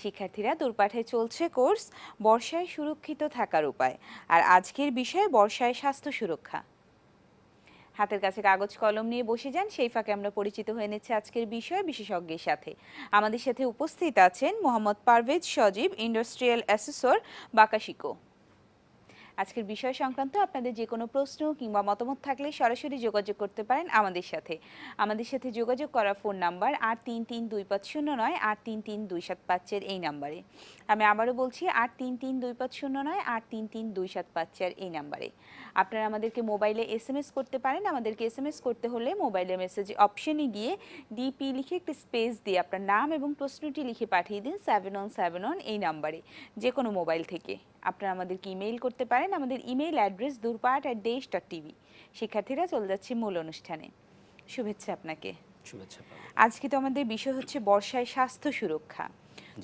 শিক্ষার্থীরা দূরপাঠে চলছে কোর্স বর্ষায় সুরক্ষিত থাকার উপায়। আর আজকের বিষয় বর্ষায় স্বাস্থ্য সুরক্ষা। হাতের কাছে কাগজ কলম নিয়ে বসে যান, সেই ফাঁকে আমরা পরিচিত হয়ে নিচ্ছি আজকের বিষয় বিশেষজ্ঞের সাথে। আমাদের সাথে উপস্থিত আছেন মোহাম্মদ পারভেজ সজীব, ইন্ডাস্ট্রিয়াল অ্যাসেসর, বাকাশিকো। আজকের বিষয় সংক্রান্ত আপনাদের যে কোনো প্রশ্ন কিংবা মতামত থাকলে সরাসরি যোগাযোগ করতে পারেন আমাদের সাথে। আমাদের সাথে যোগাযোগ করার ফোন নাম্বার ৮৩৩২৫০৯ ৮৩৩২৭৫ এই নাম্বারে। আমি আবারও বলছি ৮৩৩২৫০৯ ৮৩৩২৭৫ এই নাম্বারে। আপনারা আমাদেরকে মোবাইলে SMS করতে পারেন। আমাদেরকে SMS করতে হলে মোবাইলে মেসেজ অপশনে গিয়ে ডিপি লিখে একটি স্পেস দিয়ে আপনার নাম এবং প্রশ্নটি লিখে পাঠিয়ে দিন 7171 এই নাম্বারে, যে কোনো মোবাইল থেকে। আপনারা আমাদেরকে ইমেইল করতে পারেন। আমাদের ইমেইল অ্যাড্রেস durpat@desh.tv। শিক্ষার্থীরা, চলে যাচ্ছে মূল অনুষ্ঠানে। শুভেচ্ছা আপনাকে। শুভেচ্ছা। আজকে তো আমাদের বিষয় হচ্ছে বর্ষায় স্বাস্থ্য সুরক্ষা।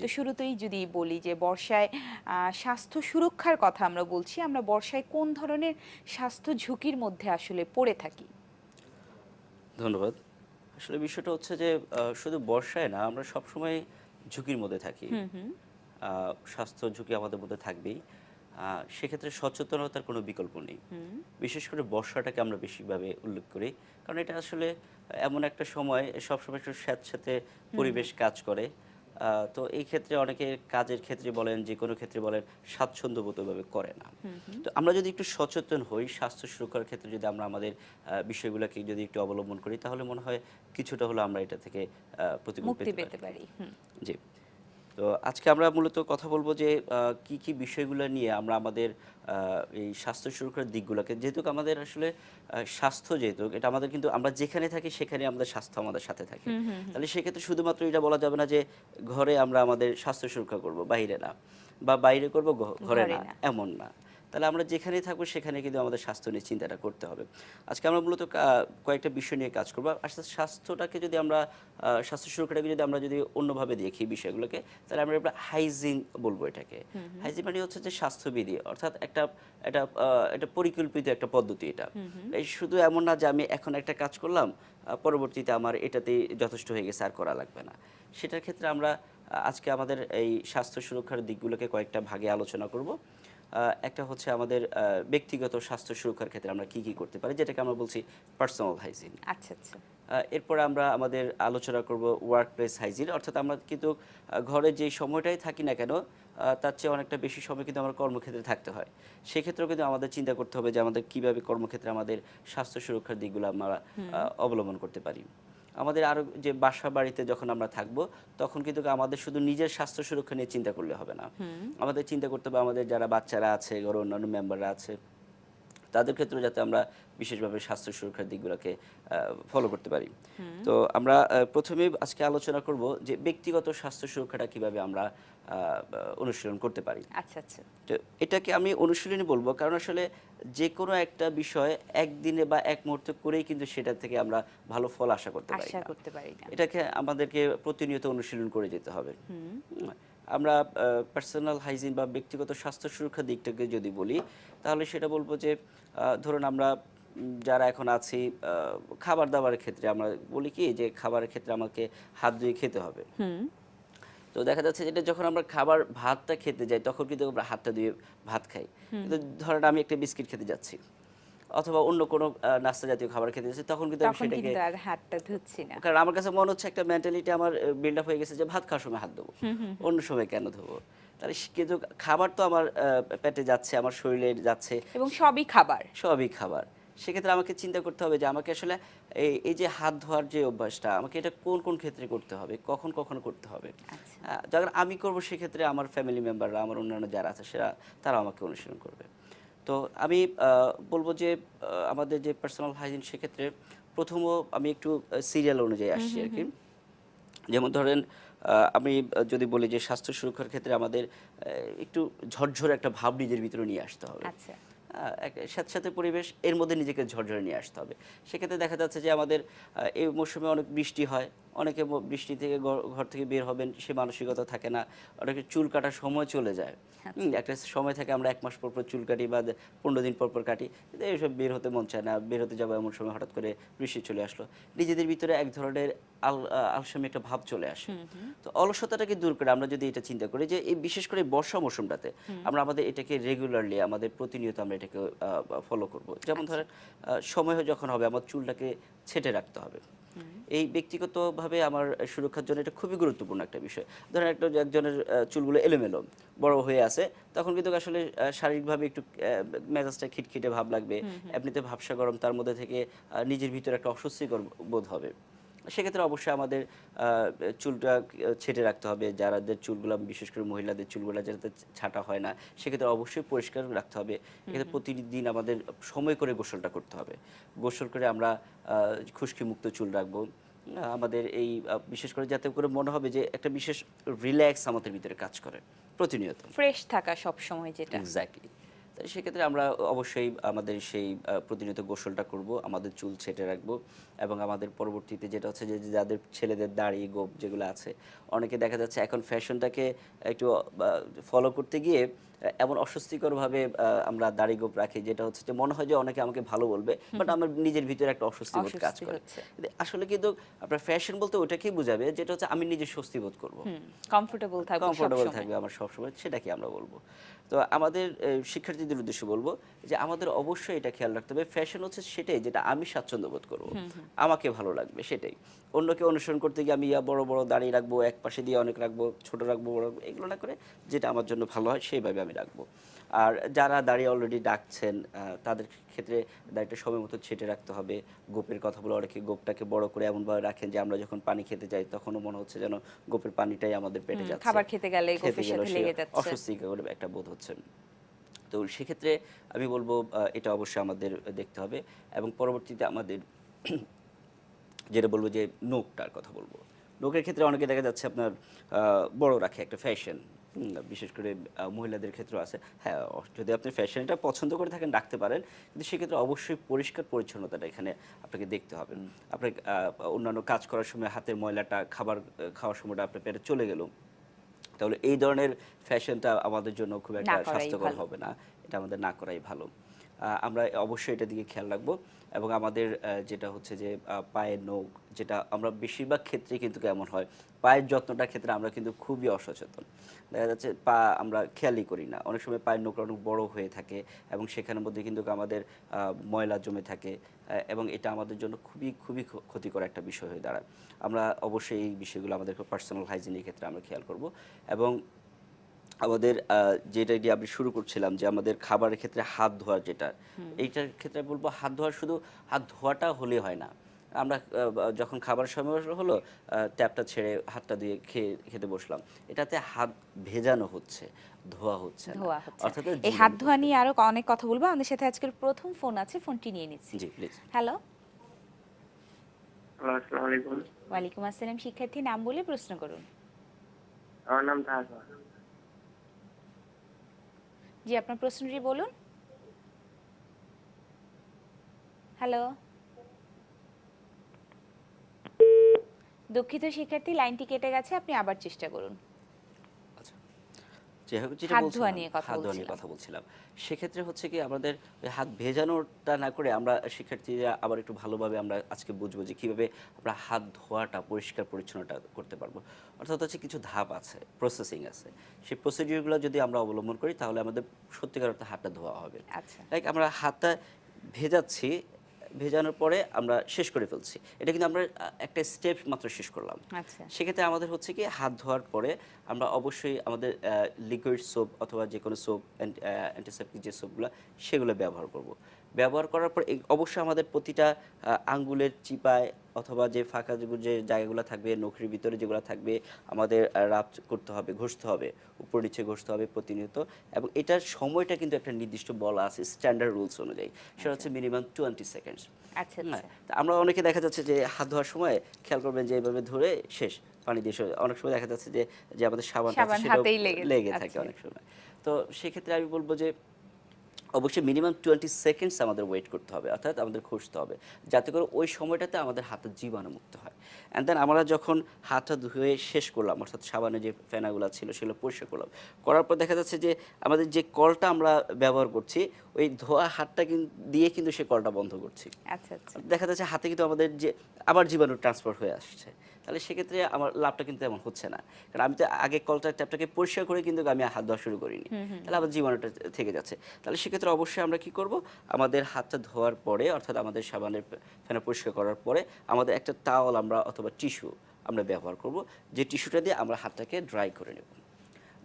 তো শুরুতেই যদি বলি যে বর্ষায় স্বাস্থ্য সুরক্ষার কথা আমরা বলছি, আমরা বর্ষায় কোন ধরনের স্বাস্থ্য ঝুঁকির মধ্যে আসলে পড়ে থাকি? ধন্যবাদ। আসলে বিষয়টা হচ্ছে যে শুধু বর্ষায় না, আমরা সবসময় ঝুঁকির মধ্যে থাকি। স্বাস্থ্য ঝুঁকি আমাদের মধ্যে থাকবেই। সেক্ষেত্রে সচেতনতার কোনো বিকল্প নেই। বিশেষ করে বর্ষাটাকে আমরা বেশিভাবে উল্লেখ করি। কারণ এটা আসলে এমন একটা সময়, সবসময় একটু স্যাঁতসেঁতে পরিবেশ কাজ করে। তো এই ক্ষেত্রে অনেকে কাজের ক্ষেত্রে বলেন, যেকোনো ক্ষেত্রে বলেন, স্বাচ্ছন্দ্যবোধভাবে করে না। তো আমরা যদি একটু সচেতন হই, স্বাস্থ্য সুরক্ষার ক্ষেত্রে যদি আমরা আমাদের বিষয়গুলোকে যদি একটু অবলম্বন করি, তাহলে মনে হয় কিছুটা হলেও আমরা এটা থেকে প্রতিকূল মুক্তি পেতে পেতে পারি। পারি। জি। তো আজকে আমরা মূলত কথা বলবো যে কি, কি বিষয়গুলো নিয়ে আমরা আমাদের এই স্বাস্থ্য সুরক্ষার দিকগুলোকে, যেহেতু আমাদের আসলে স্বাস্থ্য যেহেতু এটা আমাদের, কিন্তু আমরা যেখানে থাকি সেখানে আমাদের স্বাস্থ্য আমাদের সাথে থাকে। তাহলে সেক্ষেত্রে শুধুমাত্র এটা বলা যাবে না যে ঘরে আমরা আমাদের স্বাস্থ্য সুরক্ষা করব, বাইরে না। বা বাইরে করব, ঘরে ঘরে না, না। এমন না। তাহলে আমরা যেখানেই থাকবো সেখানে কিন্তু আমাদের স্বাস্থ্য নিয়ে চিন্তাটা করতে হবে। আজকে আমরা মূলত কয়েকটা বিষয় নিয়ে কাজ করব। আসলে স্বাস্থ্যটাকে যদি আমরা স্বাস্থ্য সুরক্ষাটাকে যদি আমরা যদি অন্যভাবে দেখি বিষয়গুলোকে, তাহলে আমরা একটা হাইজিন বলবো এটাকে। হাইজিন মানে হচ্ছে যে স্বাস্থ্যবিধি, অর্থাৎ এটা পরিকল্পিত একটা পদ্ধতি এটা। এই শুধু এমন না যে আমি এখন একটা কাজ করলাম, পরবর্তীতে আমার এটাতেই যথেষ্ট হয়ে গেছে, আর করা লাগবে না। সেটার ক্ষেত্রে আমরা আজকে আমাদের এই স্বাস্থ্য সুরক্ষার দিকগুলোকে কয়েকটা ভাগে আলোচনা করব। একটা হচ্ছে আমাদের ব্যক্তিগত স্বাস্থ্য সুরক্ষার ক্ষেত্রে আমরা কি, কি করতে পারি, যেটাকে আমরা বলছি পার্সোনাল হাইজিন। আচ্ছা, আচ্ছা। এরপরে আমরা আমাদের আলোচনা করব ওয়ার্ক প্লেস হাইজিন, অর্থাৎ আমরা কিন্তু ঘরে যে সময়টাই থাকি না কেন, তার চেয়ে অনেকটা বেশি সময় কিন্তু আমার কর্মক্ষেত্রে থাকতে হয়। সেক্ষেত্রেও কিন্তু আমাদের চিন্তা করতে হবে যে আমাদের কীভাবে কর্মক্ষেত্রে আমাদের স্বাস্থ্য সুরক্ষার দিকগুলো আমরা অবলম্বন করতে পারি। আমাদের আরও যে বাসা বাড়িতে যখন আমরা থাকব, তখন কিন্তু আমাদের শুধু নিজের স্বাস্থ্য সুরক্ষা নিয়ে চিন্তা করলে হবে না। আমাদের চিন্তা করতে হবে আমাদের যারা বাচ্চারা আছে, ঘরের অন্যান্য মেম্বাররা আছে, তাদের ক্ষেত্রেও যাতে আমরা বিশেষভাবে স্বাস্থ্য সুরক্ষার দিকগুলোকে ফলো করতে পারি। তো আমরা প্রথমেই আজকে আলোচনা করব যে ব্যক্তিগত স্বাস্থ্য সুরক্ষাটা কিভাবে আমরা অনুশীলন করতে পারি। আচ্ছা, আচ্ছা। তো এটাকে আমি অনুশীলনই বলবো, কারণ আসলে যে কোনো একটা বিষয় একদিনে বা এক মুহূর্তে করেই কিন্তু সেটা থেকে আমরা ভালো ফল আশা করতে পারি আশা না। করতে পারি না। এটাকে আমাদেরকে প্রতিনিয়ত অনুশীলন করে যেতে হবে। আমরা পার্সোনাল হাইজিন বা ব্যক্তিগত স্বাস্থ্য সুরক্ষার দিকটাকে যদি বলি, তাহলে সেটা বলবো যে ধরুন আমরা যারা এখন আছি, খাবার দাবারের ক্ষেত্রে আমরা বলি কি যে খাবারের ক্ষেত্রে আমাকে হাত ধুয়ে খেতে হবে। তো দেখা যাচ্ছে যেটা যখন আমরা ভাতটা খেতে যাই, তখন কিন্তু আমরা হাতটা ধুয়ে ভাত খাই। কিন্তু ধরেন আমি একটা বিস্কিট খেতে যাচ্ছি, অথবা অন্য কোনো নাস্তা জাতীয় খাবার খেতে যাচ্ছি, তখন কিন্তু আমি তখন সেটাকে, কিন্তু আর হাতটা ধুচ্ছি না। কারণ আমার কাছে মনে হচ্ছে একটা মেন্টালিটি আমার বিল্ড আপ হয়ে গেছে যে ভাত খাওয়ার সময় হাত ধোবো, অন্য সময় কেন ধোবো? তাহলে কিন্তু খাবার তো আমার পেটে যাচ্ছে, আমার শরীরে যাচ্ছে, এবং সবই খাবার। সবই খাবার। সেক্ষেত্রে আমাকে চিন্তা করতে হবে যে আমাকে আসলে এই যে হাত ধোয়ার যে অভ্যাসটা, আমাকে এটা কোন কোন ক্ষেত্রে করতে হবে, কখন কখন করতে হবে। আচ্ছা। যখন আমি করব, সেক্ষেত্রে আমার ফ্যামিলি মেম্বাররা, আমার অন্যান্য যারা আছে তারা আমাকে অনুসরণ করবে। তো আমি বলবো যে আমাদের যে পার্সোনাল হাইজিন, সেক্ষেত্রে প্রথমও আমি একটু সিরিয়াল অনুযায়ী আসছি আর কি। যেমন ধরেন আমি যদি বলি যে স্বাস্থ্য সুরক্ষার ক্ষেত্রে আমাদের একটু ঝরঝরে একটা ভাব নিজের ভিতরে নিয়ে আসতে হবে। আচ্ছা। স্যাঁতস্যাঁতে পরিবেশ, এর মধ্যে নিজেকে ঝরঝরে নিয়ে আসতে হবে। সেক্ষেত্রে দেখা যাচ্ছে যে আমাদের এই মৌসুমে অনেক বৃষ্টি হয়, অনেকে বৃষ্টি থেকে ঘর থেকে বের হবেন সে মানসিকতা থাকে না, অনেকে চুল কাটার সময় চলে যায়। একটা সময় থাকে আমরা 1 মাস পর পর চুল কাটি বা 15 দিন পর পর কাটি, কিন্তু এইসব বের হতে মন চায় না, বের হতে যাবো এমন সময় হঠাৎ করে বৃষ্টি চলে আসলো, নিজেদের ভিতরে এক ধরনের আলসামি একটা ভাব চলে আসে। তো অলসতাটাকে দূর করে আমরা যদি এটা চিন্তা করি যে এই বিশেষ করে বর্ষা মৌসুমটাতে আমরা আমাদের এটাকে রেগুলারলি আমাদের প্রতিনিয়ত আমরা এটাকে ফলো করব। যেমন ধরেন সময় যখন হবে আমার চুলটাকে ছেঁটে রাখতে হবে। এই ব্যক্তিগতভাবে আমার সুরক্ষার জন্য এটা খুবই গুরুত্বপূর্ণ একটা বিষয়। ধরেন একজনের চুলগুলো এলোমেলো বড় হয়ে আছে, তখন কিন্তু আসলে শারীরিকভাবে একটু মেজাজটা খিটখিটে ভাব লাগবে, এমনিতে ভাবসা গরম, তার মধ্যে থেকে নিজের ভিতরে একটা অস্বস্তিকর বোধ হবে। সেক্ষেত্রে অবশ্যই আমাদের চুলটা ছেঁটে রাখতে হবে। যাদের চুলগুলো, বিশেষ করে মহিলাদের চুলগুলো যাতে ছাঁটা হয় না, সেক্ষেত্রে অবশ্যই পরিষ্কার রাখতে হবে। এক্ষেত্রে প্রতিদিন আমাদের সময় করে গোসলটা করতে হবে। গোসল করে আমরা খুশকি মুক্ত চুল রাখবো। আমাদের এই বিশেষ করে যাতে করে মনে হবে যে একটা বিশেষ রিল্যাক্স আমাদের ভিতরে কাজ করে প্রতিনিয়ত। ফ্রেশ থাকা সব সময় যেটা। এক্স্যাক্টলি। তাই সেক্ষেত্রে আমরা অবশ্যই আমাদের সেই প্রতিনিয়ত গোসলটা করব, আমাদের চুল ছেঁটে রাখবো এবং আমাদের পরবর্তীতে যেটা হচ্ছে যে যাদের ছেলেদের দাড়ি গোঁফ যেগুলো আছে, অনেকে দেখা যাচ্ছে এখন ফ্যাশনটাকে একটু ফলো করতে গিয়ে এমন অস্বস্তিকরভাবে আমরা দাড়ি গোঁফ রাখি, যেটা হচ্ছে যে মনে হয় যে অনেকে আমাকে ভালো বলবে, বাট আমার নিজের ভিতরে একটা অস্বস্তি বোধ কাজ অস্বস্তি করে। হচ্ছে। কিন্তু আসলে কিন্তু আপনার ফ্যাশন বলতে ওটাকেই বোঝাবে যেটা হচ্ছে আমি নিজে স্বস্তি বোধ করবো, কমফোর্টেবল থাকবো সব কমফোর্টেবল সময়। থাকবে আমার সবসময়, সেটাকে আমরা বলবো। তো আমাদের শিক্ষার্থীদের উদ্দেশ্যে বলবো যে আমাদের অবশ্যই এটা খেয়াল রাখতে হবে, ফ্যাশন হচ্ছে সেটাই যেটা আমি স্বাচ্ছন্দ্য বোধ করবো, আমাকে ভালো লাগবে সেটাই। অন্যকে অনুসরণ করতে গিয়ে আমি বড় বড় দাড়ি রাখবো, এক পাশে দিয়ে অনেক রাখবো, ছোট রাখবো, বড় রাখবো, এগুলো না করে যেটা আমার জন্য ভালো হয় সেইভাবে আমি রাখবো। আর যারা দাড়ি অলরেডি রাখছেন তাদের ক্ষেত্রে দাড়িটা সময় মতো ছেঁটে রাখতে হবে। গোপের কথা বলে অনেকে গোপটাকে বড় করে এমনভাবে রাখেন যে আমরা যখন পানি খেতে যাই তখনও মনে হচ্ছে যেন গোপের পানিটাই আমাদের পেটে যাচ্ছে, খাবার খেতে গেলে খেতে গোফের গেলেও সাথে সে লেগে যাচ্ছে। অস্বস্তিকর একটা বোধ হচ্ছে। তো সেক্ষেত্রে আমি বলবো এটা অবশ্যই আমাদের দেখতে হবে এবং পরবর্তীতে আমাদের যেটা বলবো যে নোকটার কথা বলবো। নোকের ক্ষেত্রে অনেকে দেখা যাচ্ছে আপনার বড় রাখে, একটা ফ্যাশন, বিশেষ করে মহিলাদের ক্ষেত্রেও আছে। হ্যাঁ, যদি আপনি ফ্যাশন এটা পছন্দ করে থাকেন রাখতে পারেন, কিন্তু সেক্ষেত্রে অবশ্যই পরিষ্কার পরিচ্ছন্নতাটা এখানে আপনাকে দেখতে হবে। আপনার অন্যান্য কাজ করার সময় হাতের ময়লাটা খাবার খাওয়ার সময়টা আপনার পেটে চলে গেল, তাহলে এই ধরনের ফ্যাশনটা আমাদের জন্য খুব না একটা করাই স্বাস্থ্যকর ভালো। হবে না, এটা আমাদের না করাই ভালো। আমরা অবশ্যই এটার দিকে খেয়াল রাখবো এবং আমাদের যেটা হচ্ছে যে পায়ের নখ, যেটা আমরা বেশিরভাগ ক্ষেত্রে কিন্তু কেমন হয়, পায়ের যত্নটার ক্ষেত্রে আমরা কিন্তু খুবই অসচেতন। দেখা যাচ্ছে পা আমরা খেয়ালই করি না, অনেক সময় পায়ের নখটা অনেক বড় হয়ে থাকে এবং সেখানের মধ্যে কিন্তু আমাদের ময়লা জমে থাকে এবং এটা আমাদের জন্য খুবই খুবই ক্ষতিকর একটা বিষয় হয়ে দাঁড়ায়। আমরা অবশ্যই এই বিষয়গুলো আমাদের পার্সোনাল হাইজিনের ক্ষেত্রে আমরা খেয়াল করব এবং আমাদের যেটা দিয়ে আমি শুরু করছিলাম যে আমাদের খাবারের ক্ষেত্রে হাত ধোয়া, যেটা এইটার ক্ষেত্রে বলবো হাত ধোয়া শুধু হাত ধোয়াটা হলে হয় না। আমরা যখন খাবার সময় হলো ট্যাপটা ছেড়ে হাতটা দিয়ে খেতে বসলাম, এটাতে হাত ভেজানো হচ্ছে, ধোয়া হচ্ছে না, ধোয়া হচ্ছে। অর্থাৎ এই হাত ধোয়া নিয়ে আরো অনেক কথা বলবো। আমাদের সাথে আজকের প্রথম ফোন আছে, ফোনটি নিয়ে নিচ্ছি। জি প্লিজ। হ্যালো। হ্যালো, আসসালামু আলাইকুম। ওয়ালাইকুম আসসালাম। শিক্ষার্থী নাম বলে প্রশ্ন করুন। আমার নাম তাহসান। জি, আপনার প্রশ্নটি বলুন। হ্যালো। দুঃখিত শিক্ষার্থী, লাইনটি কেটে গেছে, আপনি আবার চেষ্টা করুন। আচ্ছা, যাই হোক, যেটা হাত ধোয়া বলছিলাম, নিয়ে কথা হাত ধোয়া নিয়ে বলছিলাম। কথা বলছিলাম। সেক্ষেত্রে হচ্ছে কি আমাদের ওই হাত ভেজানোটা না করে আমরা শিক্ষার্থীরা আবার একটু ভালোভাবে আমরা আজকে বুঝবো যে কীভাবে আমরা হাত ধোয়াটা পরিষ্কার পরিচ্ছন্নতা করতে পারবো। অর্থাৎ হচ্ছে কিছু ধাপ আছে, প্রসেসিং আছে, সেই প্রসিডিউরগুলো যদি আমরা অবলম্বন করি তাহলে আমাদের সত্যিকার অর্থে হাতটা ধোয়া হবে। আচ্ছা। লাইক আমরা হাতটা ভেজাচ্ছি, ভেজানোর পরে আমরা শেষ করে ফেলছি, এটা কিন্তু আমরা একটা স্টেপ মাত্র শেষ করলাম। আচ্ছা। সেক্ষেত্রে আমাদের হচ্ছে কি হাত ধোয়ার পরে আমরা অবশ্যই আমাদের লিকুইড সোপ অথবা যে কোনো সোপ, অ্যান্টিসেপটিক যে সোপগুলো সেগুলো ব্যবহার করব। ব্যবহার করার পর অবশ্যই আমাদের প্রতিটা আঙ্গুলের চিপায় অথবা যে ফাঁকা যে জায়গাগুলো থাকবে, নখের ভিতরে যেগুলো থাকবে, আমাদের রাব করতে হবে, ঘষতে হবে, উপর নিচে ঘষতে হবে প্রতিনিয়ত। এবং এটার সময়টা কিন্তু একটা নির্দিষ্ট বলা আছে স্ট্যান্ডার্ড রুলস অনুযায়ী, সেটা হচ্ছে মিনিমাম 20 সেকেন্ডস। আচ্ছা। হ্যাঁ, তা আমরা অনেকে দেখা যাচ্ছে যে হাত ধোয়ার সময় খেয়াল করবেন যে এইভাবে ধরে শেষ, পানি দিয়ে অনেক সময় দেখা যাচ্ছে যে যে আমাদের সাবানটা আছে সাবান সেটাও হাতেই লেগে থাকে আচ্ছা। অনেক সময়। তো সেক্ষেত্রে আমি বলবো যে অবশ্যই মিনিমাম 20 সেকেন্ডস আমাদের ওয়েট করতে হবে, অর্থাৎ আমাদের ঘষতে হবে, যাতে করে ওই সময়টাতে আমাদের হাতের জীবাণুমুক্ত হয়। অ্যান্ড দেন আমরা যখন হাতটা ধুয়ে শেষ করলাম, অর্থাৎ সাবানে যে ফেনাগুলো ছিল সেগুলো পরিষ্কার করলাম, করার পর দেখা যাচ্ছে যে আমাদের যে কলটা আমরা ব্যবহার করছি ওই ধোয়া হাতটা দিয়ে কিন্তু সে কলটা বন্ধ করছি। আচ্ছা আচ্ছা। দেখা যাচ্ছে হাতে কিন্তু আমাদের যে আবার জীবাণু ট্রান্সফার হয়ে আসছে, তাহলে সেক্ষেত্রে আমার লাভটা কিন্তু এমন হচ্ছে না, কারণ আমি তো আগে কলটা ট্যাপটাকে পরিষ্কার করে কিন্তু আমি হাত ধোয়া শুরু করিনি, তাহলে আবার জীবাণুটা থেকে যাচ্ছে। তাহলে সেক্ষেত্রে অবশ্যই আমরা কি করব, আমাদের হাতটা ধোয়ার পরে অর্থাৎ আমাদের সাবানের ফেনা পরিষ্কার করার পরে আমাদের একটা টাওয়াল আমরা অথবা টিস্যু আমরা ব্যবহার করব, যে টিস্যুটা দিয়ে আমরা হাতটাকে ড্রাই করে নেব।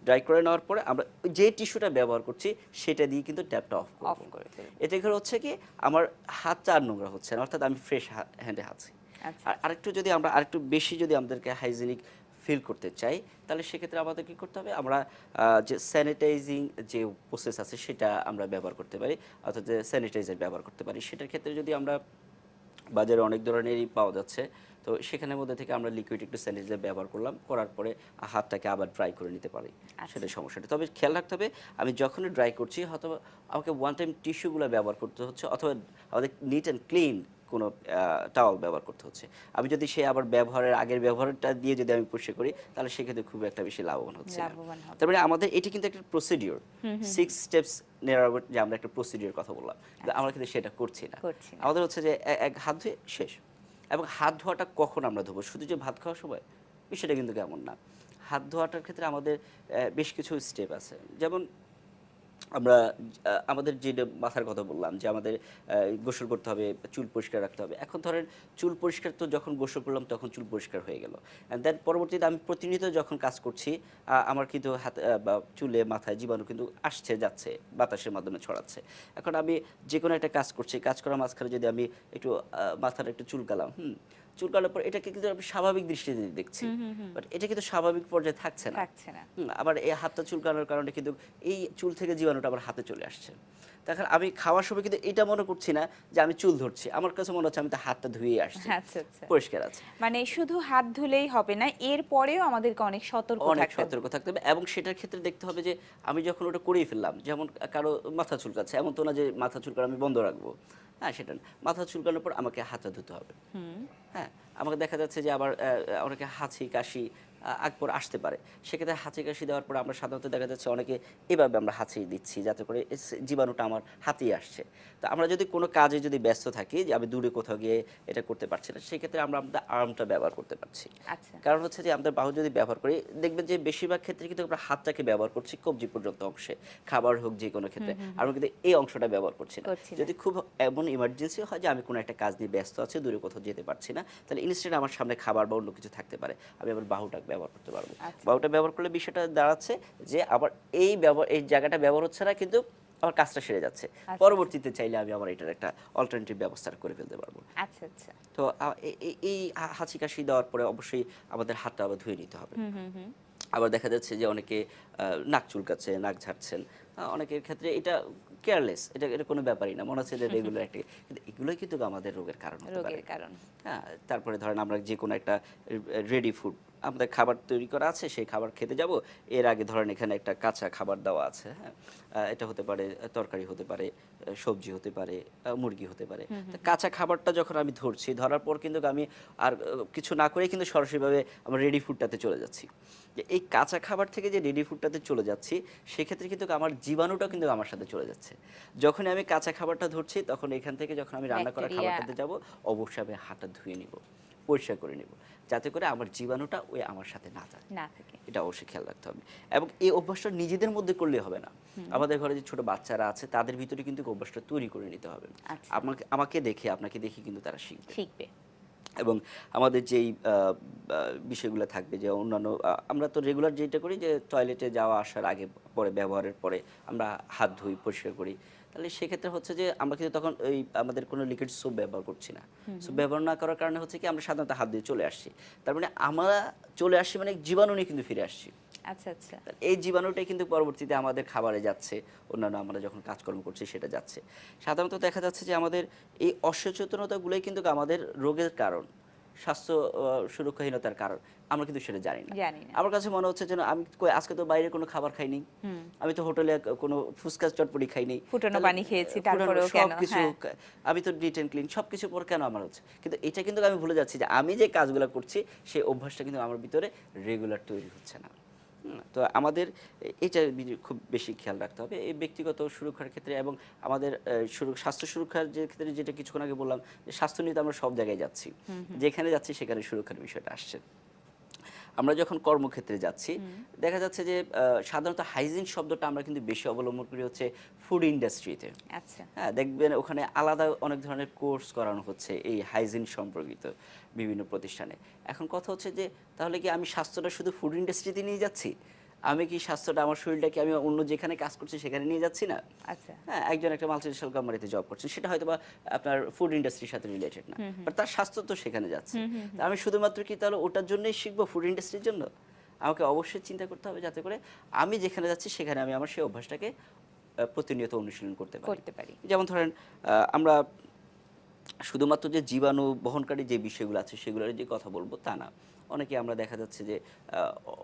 ড্রাই করে নেওয়ার পরে আমরা যে টিস্যুটা ব্যবহার করছি সেটা দিয়ে কিন্তু ট্যাপটা অফ অফ করব। করে ফেলবো। এতে করে হচ্ছে কি আমার হাতটা আর নোংরা হচ্ছে না, অর্থাৎ আমি ফ্রেশ হ্যান্ডে আছি। আচ্ছা আর আরেকটু যদি আমরা আরেকটু বেশি যদি আমাদেরকে হাইজিনিক ফিল করতে চাই, তাহলে সেক্ষেত্রে আমাদের কী করতে হবে, আমরা যে স্যানিটাইজিং যে প্রসেস আছে সেটা আমরা ব্যবহার করতে পারি, অর্থাৎ যে স্যানিটাইজার ব্যবহার করতে পারি। সেটার ক্ষেত্রে যদি আমরা, বাজারে অনেক ধরনেরই পাওয়া যাচ্ছে, তো সেখানের মধ্যে থেকে আমরা লিকুইড একটু স্যানিটাইজার ব্যবহার করলাম, করার পরে হাতটাকে আবার ড্রাই করে নিতে পারি, সেটাই সমস্যাটা। তবে খেয়াল রাখতে হবে আমি যখনই ড্রাই করছি হয়তো আমাকে ওয়ান টাইম টিস্যুগুলো ব্যবহার করতে হচ্ছে, অথবা আমাদের নিট অ্যান্ড ক্লিন কোনো টাওয়াল ব্যবহার করতে হচ্ছে। আমি যদি সে আবার ব্যবহারের আগের ব্যবহারটা দিয়ে যদি আমি পরিষ্কার করি, তাহলে সেক্ষেত্রে খুব একটা বেশি লাভবান হচ্ছে না। লাভবান হবে। তার মানে আমাদের এটি কিন্তু একটা প্রসিডিওর, 6 স্টেপস নেওয়ার যে আমরা একটা প্রসিডিওর কথা বললাম, কিন্তু আমরা কিন্তু সেটা করছি না। আমাদের হচ্ছে যে এক হাত ধুয়ে শেষ। এবং হাত ধোয়াটা কখন আমরা ধোবো, শুধু যে ভাত খাওয়ার সময়, বিষয়টা কিন্তু কেমন না। হাত ধোয়াটার ক্ষেত্রে আমাদের বেশ কিছু স্টেপ আছে। যেমন আমরা আমাদের যে মাথার কথা বললাম যে আমাদের গোসল করতে হবে, চুল পরিষ্কার রাখতে হবে। এখন ধরেন চুল পরিষ্কার তো যখন গোসল করলাম তখন চুল পরিষ্কার হয়ে গেল, অ্যান্ড দেন পরবর্তীতে আমি প্রতিনিয়ত যখন কাজ করছি আমার কিন্তু হাত বা চুলে মাথায় জীবাণু কিন্তু আসছে যাচ্ছে, বাতাসের মাধ্যমে ছড়াচ্ছে। এখন আমি যে কোনো একটা কাজ করছি, কাজ করার মাঝখানে যদি আমি একটু মাথার একটু চুলকালাম, চুলকানোর পর এটাকে কিন্তু আমি স্বাভাবিক দৃষ্টিতে দেখছি, বাট এটা কিন্তু স্বাভাবিক পর্যায়ে থাকছে না। আবার এই হাতটা চুলকানোর কারণে কিন্তু এই চুল থেকে জীবাণুটা আবার হাতে চলে আসছে। তখন আমি খাওয়ার সময় কিন্তু এটা মনে করছি না যে আমি চুল ধরছি, আমার কাছে মনে হচ্ছে আমি তো হাতটা ধুয়ে আসছি, আচ্ছা আচ্ছা, পরিষ্কার আছে। মানে শুধু হাত ধুলেই হবে না, এর পরেও আমাদেরকে অনেক সতর্ক থাকতে হবে। এবং সেটার ক্ষেত্রে দেখতে হবে যে আমি যখন ওটা করেই ফেললাম, যেমন কারো মাথা চুলকাচ্ছে, এমন তো না যে মাথা চুলকানো আমি বন্ধ রাখবো, হ্যাঁ সেটা না। মাথা চুলকানোর পর আমাকে হাতটা ধুতে হবে। হ্যাঁ, আমাকে দেখা যাচ্ছে যে আবার অনেকে হাঁচি কাশি আকবর আসতে পারে, সেক্ষেত্রে হাঁচি কাশি দেওয়ার পর আমরা সাধারণত দেখা যাচ্ছে অনেকে এভাবে আমরা হাঁচি দিচ্ছি যাতে করে জীবাণুটা আমার হাতেই আসছে। তো আমরা যদি কোনো কাজে যদি ব্যস্ত থাকি, যে আমি দূরে কোথাও গিয়ে এটা করতে পারছি না, সেক্ষেত্রে আমরা আমাদের আর্মটা ব্যবহার করতে পারছি। কারণ হচ্ছে যে আমাদের বাহু যদি ব্যবহার করি, দেখবেন যে বেশিরভাগ ক্ষেত্রে কিন্তু আমরা হাতটাকে ব্যবহার করছি কবজি পর্যন্ত অংশে, খাবার হোক যে কোনো ক্ষেত্রে, আমরা কিন্তু এই অংশটা ব্যবহার করছি না। যদি খুব এমন ইমার্জেন্সি হয় যে আমি কোনো একটা কাজ নিয়ে ব্যস্ত আছি, দূরে কোথাও যেতে পারছি না, তাহলে ইনস্টেড আমার সামনে খাবার বা অন্য কিছু থাকতে পারে, আমি আবার বাহুটা ব্যবহার করতে পারবো। বাহুটা ব্যবহার করলে বিষয়টা দাঁড়াচ্ছে যে আবার এই জায়গাটা ব্যবহার হচ্ছে না, কিন্তু আমার কাজটা সেরে যাচ্ছে। পরবর্তীতে চাইলে আমি আমার এটার একটা অল্টারনেটিভ ব্যবস্থা করে ফেলতে পারবো। আচ্ছা আচ্ছা। তো এই হাঁচি কাশি দেওয়ার পরে অবশ্যই আমাদের হাতটা আবার ধুয়ে নিতে হবে। আবার দেখা যাচ্ছে যে অনেকে নাক চুলকাচ্ছে, নাক ঝাড়ছেন, অনেকের ক্ষেত্রে এটা কেয়ারলেস, এটা কোনো ব্যাপারই না, মনে হচ্ছে যে রেগুলার একটা, কিন্তু এগুলোই কিন্তু আমাদের রোগের কারণ হতে পারে। হ্যাঁ, তারপরে ধরেন আমরা যে কোনো একটা রেডি ফুড, আমাদের খাবার তৈরি করা আছে, সেই খাবার খেতে যাব, এর আগে ধরেন এখানে একটা কাঁচা খাবার দেওয়া আছে, হ্যাঁ, এটা হতে পারে তরকারি, হতে পারে সবজি, হতে পারে মুরগি, হতে পারে। তো কাঁচা খাবারটা যখন আমি ধরছি, ধরার পর কিন্তু আমি আর কিছু না করেই কিন্তু সরাসরিভাবে আমরা রেডি ফুডটাতে চলে যাচ্ছি। যে এই কাঁচা খাবার থেকে যে রেডি ফুডটাতে চলে যাচ্ছি, সেক্ষেত্রে কিন্তু আমার জীবাণুটা কিন্তু আমার সাথে চলে যাচ্ছে। যখন আমি কাঁচা খাবারটা ধরছি, তখন এখান থেকে যখন আমি রান্না করা খাবারটাতে যাব, অবশ্যই আমি হাতটা ধুয়ে নিব, পরিষ্কার করে নেব, যাতে করে আমার জীবাণুটা ওই আমার সাথে না যায়, এটা অবশ্যই খেয়াল রাখতে হবে। এবং এই অভ্যাসটা নিজেদের মধ্যে করলে হবে না, আমাদের ঘরে যে ছোট বাচ্চারা আছে তাদের ভিতরে কিন্তু অভ্যাসটা তৈরি করে নিতে হবে। আমাকে দেখে, আপনাকে দেখে কিন্তু তারা শিখবে। এবং আমাদের যেই বিষয়গুলো থাকবে, যে অন্যান্য আমরা তো রেগুলার যেটা করি যে টয়লেটে যাওয়া আসার আগে পরে, ব্যবহারের পরে আমরা হাত ধুই, পরিষ্কার করি, তাহলে সেক্ষেত্রে হচ্ছে যে আমরা কিন্তু তখন ওই আমাদের কোনো লিকুইড সোপ ব্যবহার করছি না। সোপ ব্যবহার না করার কারণে হচ্ছে কি আমরা সাধারণত হাত দিয়ে চলে আসছি, তার মানে আমরা চলে আসছি মানে জীবাণু নিয়ে কিন্তু ফিরে আসছি। আচ্ছা আচ্ছা। এই জীবাণুটাই কিন্তু পরবর্তীতে আমাদের খাবারে যাচ্ছে, অন্যান্য আমরা যখন কাজকর্ম করছি সেটা যাচ্ছে। সাধারণত দেখা যাচ্ছে যে আমাদের এই অসচেতনতাগুলোই কিন্তু আমাদের রোগের কারণ। স্বাস্থ্য সুরক্ষাহীনতার কারণ আমরা কিন্তু সেটা জানি না। জানি না। আমার কাছে মনে হচ্ছে যেন আমি আজকে তো বাইরে কোনো খাবার খাইনি, আমি তো হোটেলে কোনো ফুচকা চটপটি খাইনি, ফুটানো তাহলে, পানি খেয়েছি, ফুটানো তারপরেও কেন? সবকিছু হ্যাঁ। আমি তো নিট অ্যান্ড ক্লিন সবকিছু পর কেন আমার হচ্ছে, কিন্তু এটা কিন্তু আমি ভুলে যাচ্ছি যে আমি যে কাজগুলো করছি সেই অভ্যাসটা কিন্তু আমার ভিতরে রেগুলার তৈরি হচ্ছে না। তো আমাদের এটা খুব বেশি খেয়াল রাখতে হবে এই ব্যক্তিগত সুরক্ষার ক্ষেত্রে, এবং আমাদের স্বাস্থ্য সুরক্ষার যে ক্ষেত্রে যেটা কিছুক্ষণ আগে বললাম যে স্বাস্থ্য নিয়ে তো আমরা সব জায়গায় যাচ্ছি, যেখানে যাচ্ছি সেখানে সুরক্ষার বিষয়টা আসছে। আমরা যখন কর্মক্ষেত্রে যাচ্ছি দেখা যাচ্ছে যে সাধারণত হাইজিন শব্দটা আমরা কিন্তু বেশি অবলম্বন করি হচ্ছে ফুড ইন্ডাস্ট্রিতে। আচ্ছা। হ্যাঁ, দেখবেন ওখানে আলাদা অনেক ধরনের কোর্স করানো হচ্ছে এই হাইজিন সম্পর্কিত বিভিন্ন প্রতিষ্ঠানে। এখন কথা হচ্ছে যে তাহলে কি আমি স্বাস্থ্যটা শুধু ফুড ইন্ডাস্ট্রিতে নিয়ে যাচ্ছি? আমি কি স্বাস্থ্যটা আমার শরীরটাকে আমি অন্য যেখানে কাজ করছি সেখানে নিয়ে যাচ্ছি না? আচ্ছা। হ্যাঁ, একজন একটা মাল্টিনেশনাল কোম্পানিতে জব করছেন, সেটা হয়তো বা আপনার ফুড ইন্ডাস্ট্রির সাথে রিলেটেড না, বাট তার স্বাস্থ্য তো সেখানে যাচ্ছে। তা আমি শুধুমাত্র কি তাহলে ওটার জন্যই শিখবো, ফুড ইন্ডাস্ট্রির জন্য? আমাকে অবশ্যই চিন্তা করতে হবে যাতে করে আমি যেখানে যাচ্ছি সেখানে আমি আমার সেই অভ্যাসটাকে প্রতিনিয়ত অনুশীলন করতে পারি। করতে পারি। যেমন ধরেন আমরা শুধুমাত্র যে জীবাণু বহনকারী যে বিষয়গুলো আছে সেগুলোর যে কথা বলবো তা না। অনেকে আমরা দেখা যাচ্ছে যে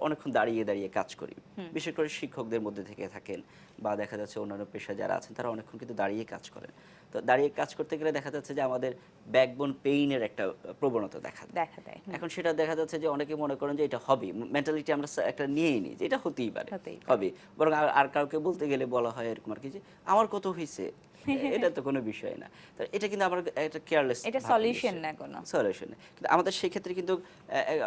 অনেকক্ষণ দাঁড়িয়ে দাঁড়িয়ে কাজ করি, বিশেষ করে শিক্ষকদের মধ্যে থেকে থাকেন বা দেখা যাচ্ছে অন্যান্য পেশা যারা আছেন তারা অনেকক্ষণ কিন্তু দাঁড়িয়ে কাজ করেন। তো দাঁড়িয়ে কাজ করতে গেলে দেখা যাচ্ছে যে আমাদের ব্যাকবোন পেইনের একটা প্রবণতা দেখা দেয়। দেখা দেয়। এখন সেটা দেখা যাচ্ছে যে অনেকে মনে করেন যে এটা হবি, মেন্টালিটি আমরা একটা নিয়েই নিই যে এটা হতেই পারে, হতেই পারে। হবে। বরং আর কাউকে বলতে গেলে বলা হয় এরকম আর কি যে আমার কত হয়েছে, এটা তো কোনো বিষয় না। তো এটা কিন্তু আমার একটা কেয়ারলেস, এটা সলিউশন না কোনো। সলিউশন। কিন্তু আমাদের সেই ক্ষেত্রে কিন্তু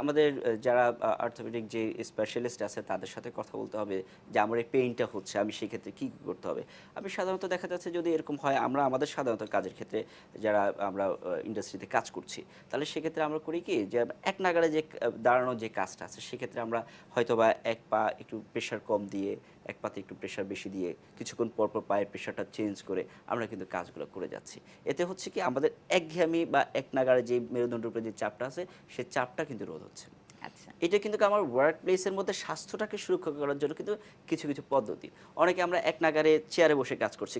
আমাদের যারা অর্থোপেডিক যে স্পেশালিস্ট আছে তাদের সাথে কথা বলতে হবে যে আমার এই পেইনটা হচ্ছে, আমি সেই ক্ষেত্রে কি করতে হবে। আমি সাধারণত দেখা যাচ্ছে যদি এরকম হয়, আমরা আমাদের সাধারণত কাজের ক্ষেত্রে যারা আমরা ইন্ডাস্ট্রিতে কাজ করছি তাহলে সেক্ষেত্রে আমরা করি কি যে এক নাগাড়ে যে দাঁড়ানোর যে কাজটা আছে সেক্ষেত্রে আমরা হয়তোবা এক পা একটু প্রেশার কম দিয়ে এক পাতে একটু প্রেশার বেশি দিয়ে কিছুক্ষণ পর পর পায়ের প্রেশারটা চেঞ্জ করে আমরা কিন্তু কাজগুলো করে যাচ্ছি। এতে হচ্ছে কি আমাদের একঘেয়েমি বা এক নাগাড়ে যে মেরুদণ্ডের উপরে যে চাপটা আছে সেই চাপটা কিন্তু রোধ হচ্ছে। আচ্ছা। এটা কিন্তু আমার ওয়ার্ক প্লেসের মধ্যে স্বাস্থ্যটাকে সুরক্ষা করার জন্য কিন্তু কিছু কিছু পদ্ধতি। অনেকে আমরা এক নাগাড়ে চেয়ারে বসে কাজ করছি,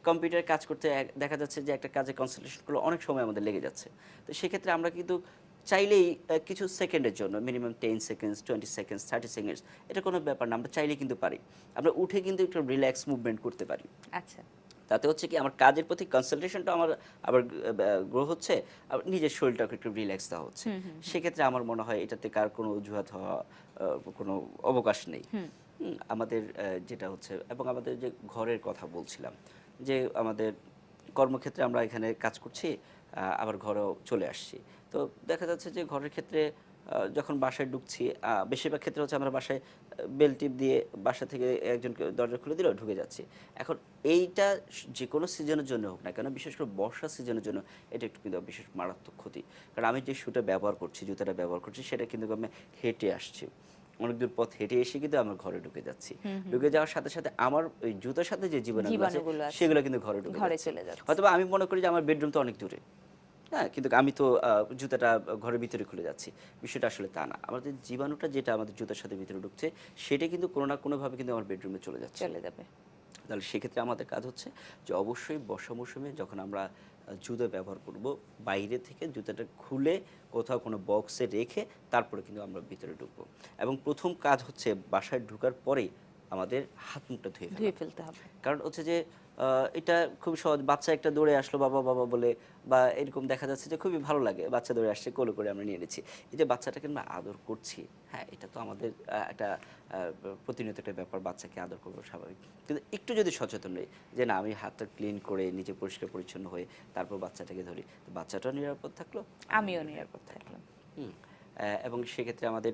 কম্পিউটারে কাজ করতে দেখা যাচ্ছে যে একটা কাজে কনসেন্ট্রেশন করলে অনেক সময় আমাদের লেগে যাচ্ছে। তো সেক্ষেত্রে আমরা কিন্তু চাইলেই কিছু সেকেন্ডের জন্য মিনিমাম 10 সেকেন্ডস, 20 সেকেন্ডস, 30 সেকেন্ডস, এটা কোনো ব্যাপার না, আমরা চাইলেই কিন্তু পারি। আমরা উঠে কিন্তু একটু রিল্যাক্স মুভমেন্ট করতে পারি। আচ্ছা। তাতে হচ্ছে কি আমার কাজের প্রতি কনসেন্ট্রেশনটা আমার আবার গ্রো হচ্ছে, আবার নিজের শরীরটাকে একটু রিল্যাক্স দেওয়া হচ্ছে। সেক্ষেত্রে আমার মনে হয় এটাতে কার কোনো অজুহাত হওয়া কোনো অবকাশ নেই। আমাদের যেটা হচ্ছে, এবং আমাদের যে ঘরের কথা বলছিলাম যে আমাদের কর্মক্ষেত্রে আমরা এখানে কাজ করছি, আবার ঘরেও চলে আসছি। তো দেখা যাচ্ছে যে ঘরের ক্ষেত্রে যখন বাসায় ঢুকছি, বেশিরভাগ ক্ষেত্রে হচ্ছে আমরা বাসায় বেল টিপ দিয়ে বাসা থেকে একজনকে দরজা খুলে দিলেও ঢুকে যাচ্ছি। এখন এইটা যে কোনো সিজনের জন্য হোক না কেন, বিশেষ করে বর্ষা সিজনের জন্য এটা একটু কিন্তু বিশেষ মারাত্মক ক্ষতি। কারণ আমি যে শুটা ব্যবহার করছি, জুতাটা ব্যবহার করছি, সেটা কিন্তু আমি হেঁটে আসছি, অনেক দূর পথ হেঁটে এসে কিন্তু আমার ঘরে ঢুকে যাচ্ছি। ঢুকে যাওয়ার সাথে সাথে আমার ওই জুতার সাথে যে জীবাণুগুলো আছে সেগুলো কিন্তু ঘরে ঢুকে চলে যাচ্ছে। হয়তো আমি মনে করি যে আমার বেডরুম তো অনেক দূরে, হ্যাঁ, কিন্তু আমি তো জুতাটা ঘরের ভিতরে খুলে যাচ্ছি। বিষয়টা আসলে তা না। আমাদের জীবাণুটা যেটা আমাদের জুতার সাথে ভিতরে ঢুকছে সেটা কিন্তু কোনো না কোনোভাবে কিন্তু আমার বেডরুমে চলে যাচ্ছে। চলে যাবে। তাহলে সেক্ষেত্রে আমাদের কাজ হচ্ছে যে অবশ্যই বর্ষা মৌসুমে যখন আমরা জুতা ব্যবহার করব, বাইরে থেকে জুতাটা খুলে কোথাও কোনো বক্সে রেখে তারপরে কিন্তু আমরা ভিতরে ঢুকবো। এবং প্রথম কাজ হচ্ছে বাসায় ঢোকার পরেই আমাদের হাত মুখটা ধুয়ে ফেলতে হবে। কারণ হচ্ছে যে এটা খুব সহজ, বাচ্চা একটা দৌড়ে আসলো বাবা বাবা বলে, বা এরকম দেখা যাচ্ছে যে খুবই ভালো লাগে, বাচ্চা দৌড়ে আসছে, কোলে করে আমরা নিয়ে নিচ্ছি। এই যে বাচ্চাটাকে আমরা আদর করছি, হ্যাঁ, এটা তো আমাদের একটা প্রতিনিয়ত একটা ব্যাপার, বাচ্চাকে আদর করবো স্বাভাবিক। কিন্তু একটু যদি সচেতন নেই যে না আমি হাতটা ক্লিন করে নিজে পরিষ্কার পরিচ্ছন্ন হয়ে তারপর বাচ্চাটাকে ধরি, তো বাচ্চাটাও নিরাপদ থাকলো, আমিও নিরাপদ থাকলাম। এবং সেক্ষেত্রে আমাদের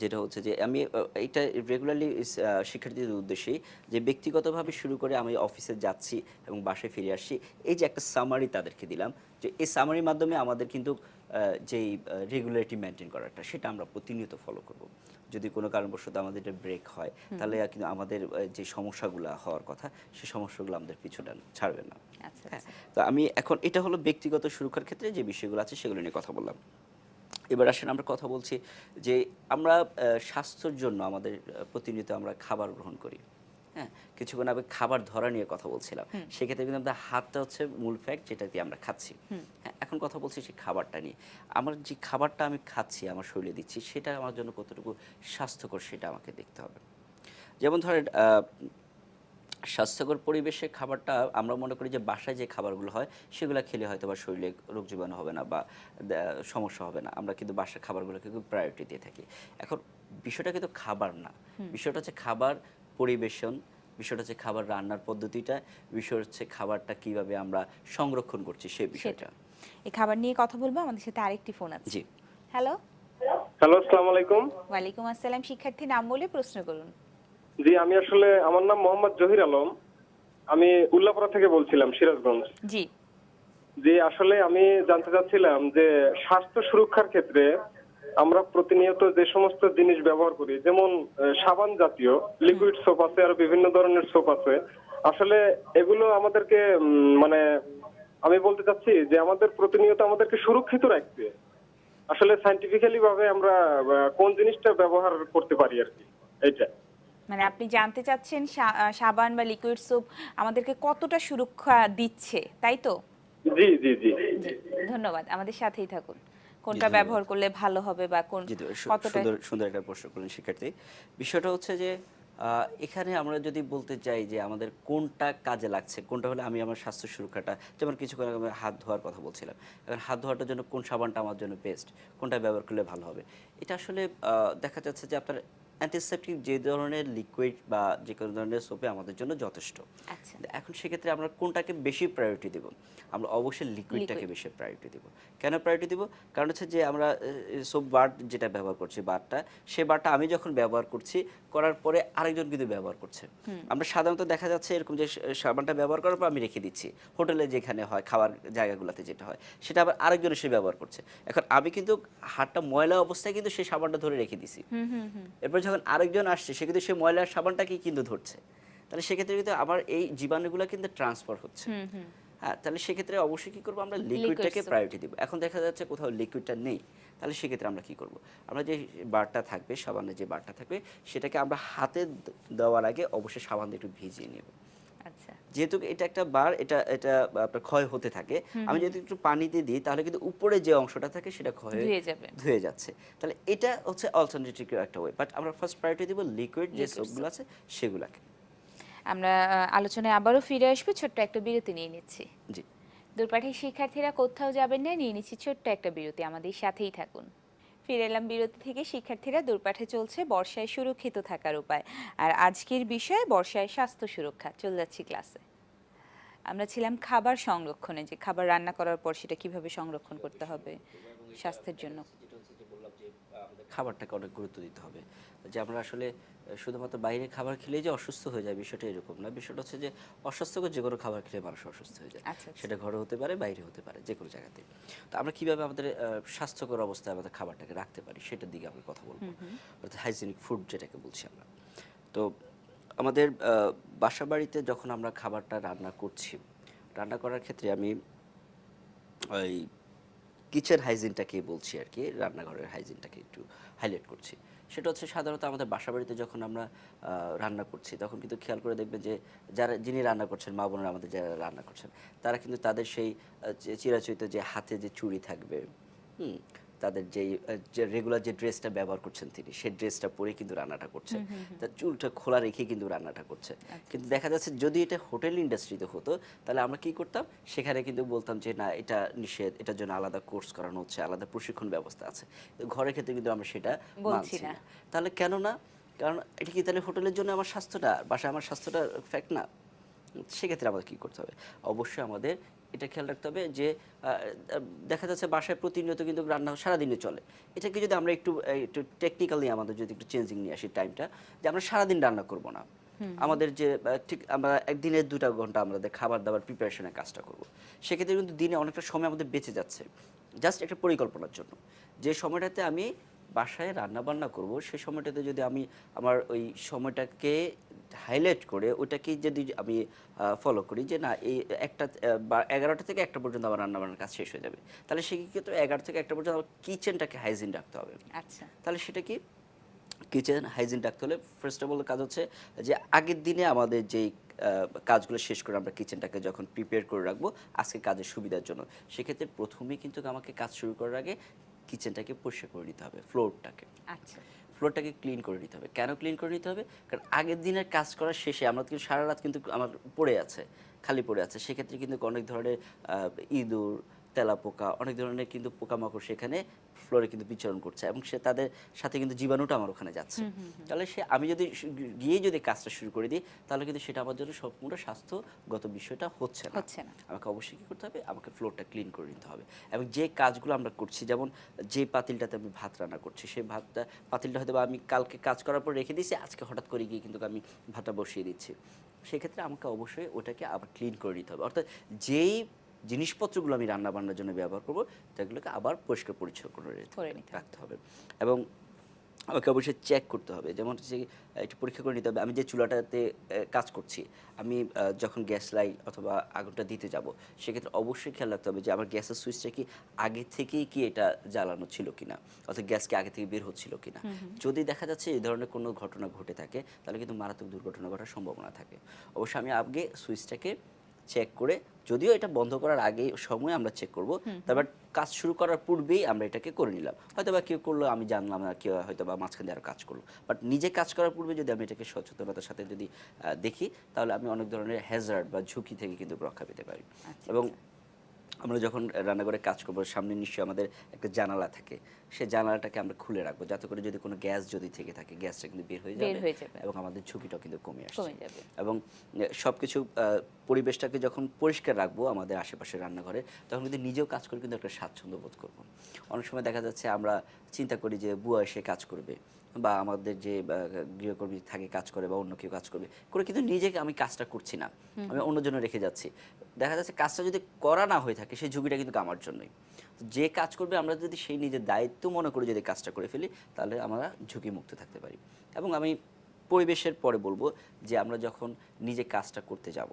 যেটা হচ্ছে যে আমি এইটা রেগুলারলি শিক্ষার্থীদের উদ্দেশ্যেই যে ব্যক্তিগতভাবে শুরু করে আমি অফিসে যাচ্ছি এবং বাসায় ফিরে আসছি, এই যে একটা সামারি তাদেরকে দিলাম, যে এই সামারির মাধ্যমে আমাদের কিন্তু যেই রেগুলারিটি মেনটেন করাটা সেটা আমরা প্রতিনিয়ত ফলো করব। যদি কোনো কারণবশত আমাদের এটা ব্রেক হয় তাহলে কিন্তু আমাদের যে সমস্যাগুলো হওয়ার কথা সেই সমস্যাগুলো আমাদের পিছুটা ছাড়বে না। আচ্ছা। হ্যাঁ, তো আমি এখন এটা হলো ব্যক্তিগত সুরক্ষার ক্ষেত্রে যে বিষয়গুলো আছে সেগুলো নিয়ে কথা বললাম। এবার আসেন আমরা কথা বলছি যে আমরা স্বাস্থ্যের জন্য আমাদের প্রতিনিয়ত আমরা খাবার গ্রহণ করি, হ্যাঁ, কিছুক্ষণ আগে খাবার ধরা নিয়ে কথা বলছিলাম, সেক্ষেত্রে কিন্তু আমাদের হাতটা হচ্ছে মূল ফ্যাক্ট যেটা দিয়ে আমরা খাচ্ছি। হ্যাঁ, এখন কথা বলছি সেই খাবারটা নিয়ে। আমার যে খাবারটা আমি খাচ্ছি, আমার শরীরে দিচ্ছি, সেটা আমার জন্য কতটুকু স্বাস্থ্যকর সেটা আমাকে দেখতে হবে। যেমন ধরেন স্বাস্থ্যকর পরিবেশে খাবারটা আমরা মনে করি যে বাসায় যে খাবারগুলো হয় সেগুলো খেলে হয়তো বা শরীরে রোগ জীবাণু হবে না বা সমস্যা হবে না, আমরা কিন্তু বাসার খাবারগুলোকে খুব প্রায়োরিটি দিয়ে থাকি। এখন বিষয়টা কিন্তু খাবার না, বিষয়টা হচ্ছে খাবার পরিবেশন, বিষয়টা হচ্ছে খাবার রান্নার পদ্ধতিটা, বিষয় হচ্ছে খাবারটা কিভাবে আমরা সংরক্ষণ করছি সেই বিষয়টা। এই খাবার নিয়ে কথা বলবো, আমাদের সাথে আরেকটি ফোন আছে। জি, হ্যালো। হ্যালো, আসসালামু আলাইকুম। ওয়ালাইকুম আসসালাম। শিক্ষার্থী নাম বলে প্রশ্ন করুন। জি, আমি আসলে আমার নাম মোহাম্মদ জহির আলম। আমি উল্লাপাড়া থেকে বলছিলাম, সিরাজগঞ্জ। জি। জি, আসলে আমি জানতে চাচ্ছিলাম যে স্বাস্থ্য সুরক্ষার ক্ষেত্রে আমরা প্রতিনিয়ত যে সমস্ত জিনিস ব্যবহার করি, যেমন সাবান জাতীয় লিকুইড সোপ আছে, আর বিভিন্ন ধরনের সোপ আছে। আসলে এগুলো আমাদেরকে মানে আমি বলতে চাচ্ছি যে আমাদের প্রতিনিয়ত আমাদেরকে সুরক্ষিত রাখবে। আসলে সায়েন্টিফিক্যালি ভাবে আমরা কোন জিনিসটা ব্যবহার করতে পারি আর কি, এইটা। মানে আপনি জানতে চাচ্ছেন সাবান বা লিকুইড সোপ আমাদেরকে কতটা সুরক্ষা দিচ্ছে, তাই তো? জি জি জি জি, ধন্যবাদ। আমাদের সাথেই থাকুন। কোনটা ধন্যবাদ। ব্যবহার করলে ভালো হবে বা কোন জি, কতটা। সুন্দর সুন্দর একটা প্রশ্ন করলেন শিক্ষার্থী। বিষয়টা হচ্ছে যে এখানে আমরা যদি বলতে চাই যে আমাদের কোনটা কাজে লাগছে, কোনটা হলে আমি আমার স্বাস্থ্য সুরক্ষাটা, যেমন কিছুক্ষণ আগে আমি হাত ধোয়ার কথা বলছিলাম। এখন হাত ধোয়াটার জন্য কোন সাবানটা আমার জন্য বেস্ট, কোনটা ব্যবহার করলে ভালো হবে। এটা আসলে দেখা যাচ্ছে যে আপনার অ্যান্টিসেপটিক যে ধরনের লিকুইড বা যে কোনো ধরনের সোপে আমাদের জন্য যথেষ্ট। আচ্ছা। এখন সেক্ষেত্রে আমরা কোনটাকে বেশি প্রায়োরিটি দেব? আমরা অবশ্যই লিকুইডটাকে বেশি প্রায়োরিটি দেব। কেন প্রায়োরিটি দেব? কারণ হচ্ছে যে আমরা সোপ বার যেটা ব্যবহার করছি, বারটা, সে বারটা আমি যখন ব্যবহার করছি, করার পরে আরেকজন কিন্তু ব্যবহার করছে। আমরা সাধারণত দেখা যাচ্ছে এরকম যে সাবানটা ব্যবহার করার পর আমি রেখে দিচ্ছি। হোটেলে যেখানে হয়, খাওয়ার জায়গাগুলোতে যেটা হয়, সেটা আবার আরেকজন এসে ব্যবহার করছে। এখন আমি কিন্তু হাতটা ময়লা অবস্থায় কিন্তু সেই সাবানটা ধরে রেখে দিছি। এরপর যখন আরেকজন আসছে, সে কিন্তু সেই ময়লার সাবানটাকেই কিন্তু ধরছে। তাহলে সেক্ষেত্রে কিন্তু আবার এই জীবাণুগুলো কিন্তু ট্রান্সফার হচ্ছে। হ্যাঁ, তাহলে সেক্ষেত্রে অবশ্যই কি করবো, আমরা লিকুইডটাকে soap। প্রায়োরিটি দিব। এখন দেখা যাচ্ছে কোথাও লিকুইডটা নেই, তাহলে সেক্ষেত্রে আমরা কি করব? আমরা যে বারটা থাকবে, সাবানের যে বারটা থাকবে, সেটাকে আমরা হাতে দেওয়ার আগে অবশ্যই সাবান দিয়ে একটু ভিজিয়ে নেব। আচ্ছা। যেহেতু এটা একটা বার, এটা এটা আপনার ক্ষয় হতে থাকে, আমি যদি একটু পানিতে দিই তাহলে কিন্তু উপরে যে অংশটা থাকে সেটা ক্ষয় হয়ে ধুয়ে যাবে। ধুয়ে যাচ্ছে। তাহলে এটা হচ্ছে অল্টারনেটিভ একটা ওয়ে, বাট আমরা ফার্স্ট প্রায়োরিটি দিব লিকুইড যে Liquid সোপগুলো আছে সেগুলোকে। আমরা আলোচনায় আবারও ফিরে আসবো, ছোট্ট একটা বিরতি নিয়ে নিচ্ছি। জি। দূরপাঠের শিক্ষার্থীরা কোথাও যাবেন না, নিয়ে নিচ্ছি ছোট্ট একটা বিরতি, আমাদের সাথেই থাকুন। ফিরে এলাম বিরতি থেকে। শিক্ষার্থীরা দূরপাঠে চলছে বর্ষায় সুরক্ষিত থাকার উপায়, আর আজকের বিষয় বর্ষায় স্বাস্থ্য সুরক্ষা। চলে যাচ্ছি ক্লাসে। আমরা ছিলাম খাবার সংরক্ষণে, যে খাবার রান্না করার পর সেটা কিভাবে সংরক্ষণ করতে হবে স্বাস্থ্যের জন্য। যেটা হচ্ছে যে বললাম যে আমাদের খাবারটাকে অনেক গুরুত্ব দিতে হবে। যে আমরা আসলে শুধুমাত্র বাইরে খাবার খেলেই যে অসুস্থ হয়ে যায়, বিষয়টা এরকম না। বিষয়টা হচ্ছে যে অস্বাস্থ্যকর যে কোনো খাবার খেলে মানুষ অসুস্থ হয়ে যায়। আচ্ছা, আচ্ছা। সেটা ঘরে হতে পারে, বাইরে হতে পারে, যে কোনো জায়গাতে। তো আমরা কিভাবে আমাদের স্বাস্থ্যকর অবস্থায় আমাদের খাবারটাকে রাখতে পারি সেটার দিকে আমরা কথা বলবো, অর্থাৎ হাইজেনিক ফুড যেটাকে বলছি আমরা। তো আমাদের বাসা বাড়িতে যখন আমরা খাবারটা রান্না করছি, রান্না করার ক্ষেত্রে আমি ওই কিচেন হাইজিনটাকে বলছি আর কি, রান্নাঘরের হাইজিনটাকে একটু হাইলাইট করছি। সেটা হচ্ছে সাধারণত আমাদের বাসাবাড়িতে যখন আমরা রান্না করছি, তখন কিন্তু খেয়াল করে দেখবেন যে যিনি রান্না করছেন, মা বোনেরা আমাদের যারা রান্না করছেন, তারা কিন্তু তাদের সেই চিরাচরিত যে হাতে যে চুড়ি থাকবে, তাদের যে রেগুলার যে ড্রেসটা ব্যবহার করছেন তিনি, সেই ড্রেসটা পরে কিন্তু রান্নাটা করছে, তার চুলটা খোলা রেখে কিন্তু রান্নাটা করছে। কিন্তু দেখা যাচ্ছে যদি এটা হোটেল ইন্ডাস্ট্রিতে হতো, তাহলে আমরা কি করতাম, সেখানে কিন্তু বলতাম যে না, এটা নিষেধ, এটার জন্য আলাদা কোর্স করানো হচ্ছে, আলাদা প্রশিক্ষণ ব্যবস্থা আছে। তো ঘরের ক্ষেত্রে কিন্তু আমরা সেটা বলছি মানছি না। না। তাহলে কেন না? কারণ এটা কি তাহলে হোটেলের জন্য আমার স্বাস্থ্যটা, বাসায় আমার স্বাস্থ্যটা ফ্যাক্ট না? সেক্ষেত্রে আমাদের কী করতে হবে? অবশ্যই আমাদের এটা খেয়াল রাখতে হবে যে দেখা যাচ্ছে বাসায় প্রতিনিয়ত কিন্তু রান্না সারাদিনে চলে। এটাকে যদি আমরা একটু একটু টেকনিক্যালি আমাদের যদি একটু চেঞ্জিং নিয়ে আসি টাইমটা, যে আমরা সারাদিন রান্না করব না। আমাদের যে ঠিক আমরা একদিনে 2টা ঘন্টা আমাদের খাবার দাবার প্রিপারেশনের কাজটা করব। সেক্ষেত্রে কিন্তু দিনে অনেকটা সময় আমাদের বেঁচে যাচ্ছে, জাস্ট একটা পরিকল্পনার জন্য। যে সময়টাতে আমি বাসায় রান্না বান্না করব, সেই সময়টাতে যদি আমি আমার ওই সময়টাকে হাইলাইট করে ওটাকে যদি আমি ফলো করি যে না, এই একটা 11টা থেকে 1টা পর্যন্ত আমার রান্নাবান্নার কাজ শেষ হয়ে যাবে, তাহলে সেক্ষেত্রে 11 থেকে 1টা পর্যন্ত আমার কিচেনটাকে হাইজিন রাখতে হবে। আচ্ছা। তাহলে সেটা কি কিচেন হাইজিন রাখতে হলে ফার্স্ট অফ অল কাজ হচ্ছে যে আগের দিনে আমাদের যেই কাজগুলো শেষ করে আমরা কিচেনটাকে যখন প্রিপেয়ার করে রাখবো আজকে কাজের সুবিধার জন্য, সেক্ষেত্রে প্রথমেই কিন্তু আমাকে কাজ শুরু করার আগে কিচেনটাকে পরিষ্কার করে নিতে হবে, আচ্ছা। ফ্লোরটাকে ক্লিন করে নিতে হবে। কেন ক্লিন করে নিতে হবে? কারণ আগের দিনের কাজ করার শেষে আমরা কিন্তু সারা রাত কিন্তু আমার পড়ে আছে, খালি পড়ে আছে, সেক্ষেত্রে কিন্তু অনেক ধরনের ইঁদুর, তেলাপোকা, অনেক ধরনের কিন্তু পোকামাকড় সেখানে ফ্লোরে কিন্তু বিচরণ করছে এবং সে তাদের সাথে কিন্তু জীবাণুটা আমার ওখানে যাচ্ছে। তাহলে আমি যদি গিয়ে যদি কাজটা শুরু করে দিই তাহলে কিন্তু সেটা আমার জন্য সম্পূর্ণ স্বাস্থ্যগত বিষয়টা হচ্ছে না। আমাকে অবশ্যই কী করতে হবে? আমাকে ফ্লোরটা ক্লিন করে নিতে হবে। এবং যে কাজগুলো আমরা করছি, যেমন যে পাতিলটাতে আমি ভাত রান্না করছি, সেই পাতিলটা হয়তো আমি কালকে কাজ করার পর রেখে দিয়েছি, আজকে হঠাৎ করে গিয়ে কিন্তু আমি ভাতটা বসিয়ে দিচ্ছি। সেক্ষেত্রে আমাকে অবশ্যই ওটাকে আবার ক্লিন করে নিতে হবে। অর্থাৎ যেই জিনিসপত্রগুলো আমি রান্না বান্নার জন্য ব্যবহার করব সেগুলোকে আবার পরিষ্কার পরিচ্ছন্ন করে রাখতে হবে। এবং আমাকে অবশ্যই চেক করতে হবে, যেমন হচ্ছে একটু পরীক্ষা করে নিতে হবে আমি যে চুলাটাতে কাজ করছি, আমি যখন গ্যাস লাইট অথবা আগুনটা দিতে যাব সেক্ষেত্রে অবশ্যই খেয়াল রাখতে হবে যে আমার গ্যাসের সুইচটা কি আগে থেকেই কি এটা জ্বালানো ছিল কিনা, অর্থাৎ গ্যাস কি আগে থেকে বের হচ্ছিল কিনা। যদি দেখা যাচ্ছে এই ধরনের কোনো ঘটনা ঘটে থাকে তাহলে কিন্তু মারাত্মক দুর্ঘটনা ঘটার সম্ভাবনা থাকে। অবশ্যই আমি আগে সুইচটাকে চেক করে, যদিও এটা বন্ধ করার আগে সময় আমরা চেক করব, তারপর কাজ শুরু করার পূর্বেই আমরা এটাকে করে নিলাম। হয়তো বা কেউ করলো আমি জানলাম না, কেউ হয়তো বা মাঝখান দিয়ে আরও কাজ করলো, বাট নিজে কাজ করার পূর্বে যদি আমি এটাকে সচেতনতার সাথে যদি দেখি তাহলে আমি অনেক ধরনের হ্যাজার্ড বা ঝুঁকি থেকে কিন্তু রক্ষা পেতে পারি। এবং আমরা যখন রান্নাঘরে কাজ করবো সামনে নিশ্চয়ই আমাদের একটা জানালা থাকে, সেই জানালাটাকে আমরা খুলে রাখবো যাতে করে যদি কোনো গ্যাস যদি থেকে থাকে গ্যাসটা কিন্তু বের হয়ে যাবে এবং আমাদের ঝুঁকিটাও কিন্তু কমে আসবে। এবং সব কিছু পরিবেশটাকে যখন পরিষ্কার রাখবো আমাদের আশেপাশে রান্নাঘরে, তখন কিন্তু নিজেও কাজ করে কিন্তু একটা স্বাচ্ছন্দ্য বোধ করবো। অনেক সময় দেখা যাচ্ছে আমরা চিন্তা করি যে বুয়া এসে কাজ করবে বা আমাদের যে গৃহকর্মী থাকে কাজ করে বা অন্য কেউ কাজ করবে করে, কিন্তু নিজেকে আমি কাজটা করছি না, আমি অন্যজন্য রেখে যাচ্ছি। দেখা যাচ্ছে কাজটা যদি করা না হয়ে থাকে সেই ঝুঁকিটা কিন্তু আমার জন্যই। যে কাজ করবে আমরা যদি সেই নিজের দায়িত্ব মনে করে যদি কাজটা করে ফেলি তাহলে আমরা ঝুঁকি মুক্ত থাকতে পারি। এবং আমি পরিবেশের পরে বলবো যে আমরা যখন নিজে কাজটা করতে যাব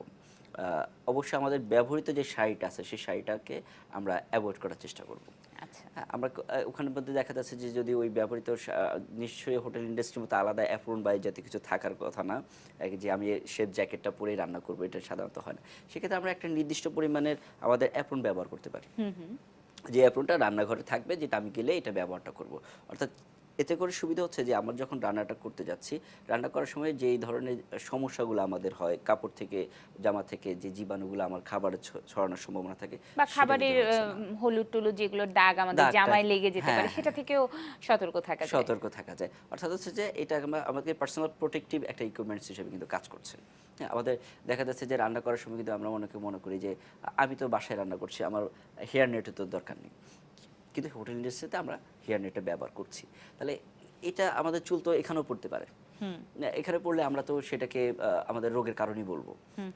অবশ্যই আমাদের ব্যবহৃত যে শাড়িটা আছে সেই শাড়িটাকে আমরা অ্যাভয়েড করার চেষ্টা করব। আমরা ওখানের মধ্যে দেখা যাচ্ছে যে যদি ওই ব্যবহৃত নিশ্চয়ই হোটেল ইন্ডাস্ট্রির মতো আলাদা অ্যাপ্রন বা জাতীয় কিছু থাকার কথা না, যে আমি শেফ জ্যাকেটটা পরেই রান্না করবো, এটা সাধারণত হয় না। সেক্ষেত্রে আমরা একটা নির্দিষ্ট পরিমাণের আমাদের অ্যাপ্রন ব্যবহার করতে পারি, যে অ্যাপ্রনটা রান্নাঘরে থাকবে, যেটা আমি গেলে এটা ব্যবহারটা করব। অর্থাৎ এতে করে সুবিধা হচ্ছে যে আমরা যখন রান্নাটা করতে যাচ্ছি, রান্না করার সময় যেই ধরনের সমস্যাগুলো আমাদের হয়, কাপড় থেকে জামা থেকে যে জীবাণুগুলো আমার খাবারে ছড়ানোর সম্ভাবনা থাকে বা খাবারের হলুদ টলুদ যেগুলো দাগ আমাদের জামায় লেগে যেতে পারে সেটা থেকেও সতর্ক থাকা যায়। অর্থাৎ হচ্ছে যে এটা আমাদের পার্সোনাল প্রোটেক্টিভ একটা ইকুইপমেন্টস হিসেবে কিন্তু কাজ করছে। হ্যাঁ, আমাদের দেখা যাচ্ছে যে রান্না করার সময় কিন্তু আমরা অনেকে মনে করি যে আমি তো বাসায় রান্না করছি, আমার হেয়ার নেটের তো দরকার নেই, কিন্তু হোটেল ইন্ডাস্ট্রিতে আমরা হেয়ার নেটটা ব্যবহার করছি। তাহলে এটা আমাদের চুল তো এখানেও পড়তে পারে, এখানে পড়লে আমরা তো সেটাকে আমাদের রোগের কারণই বলবো।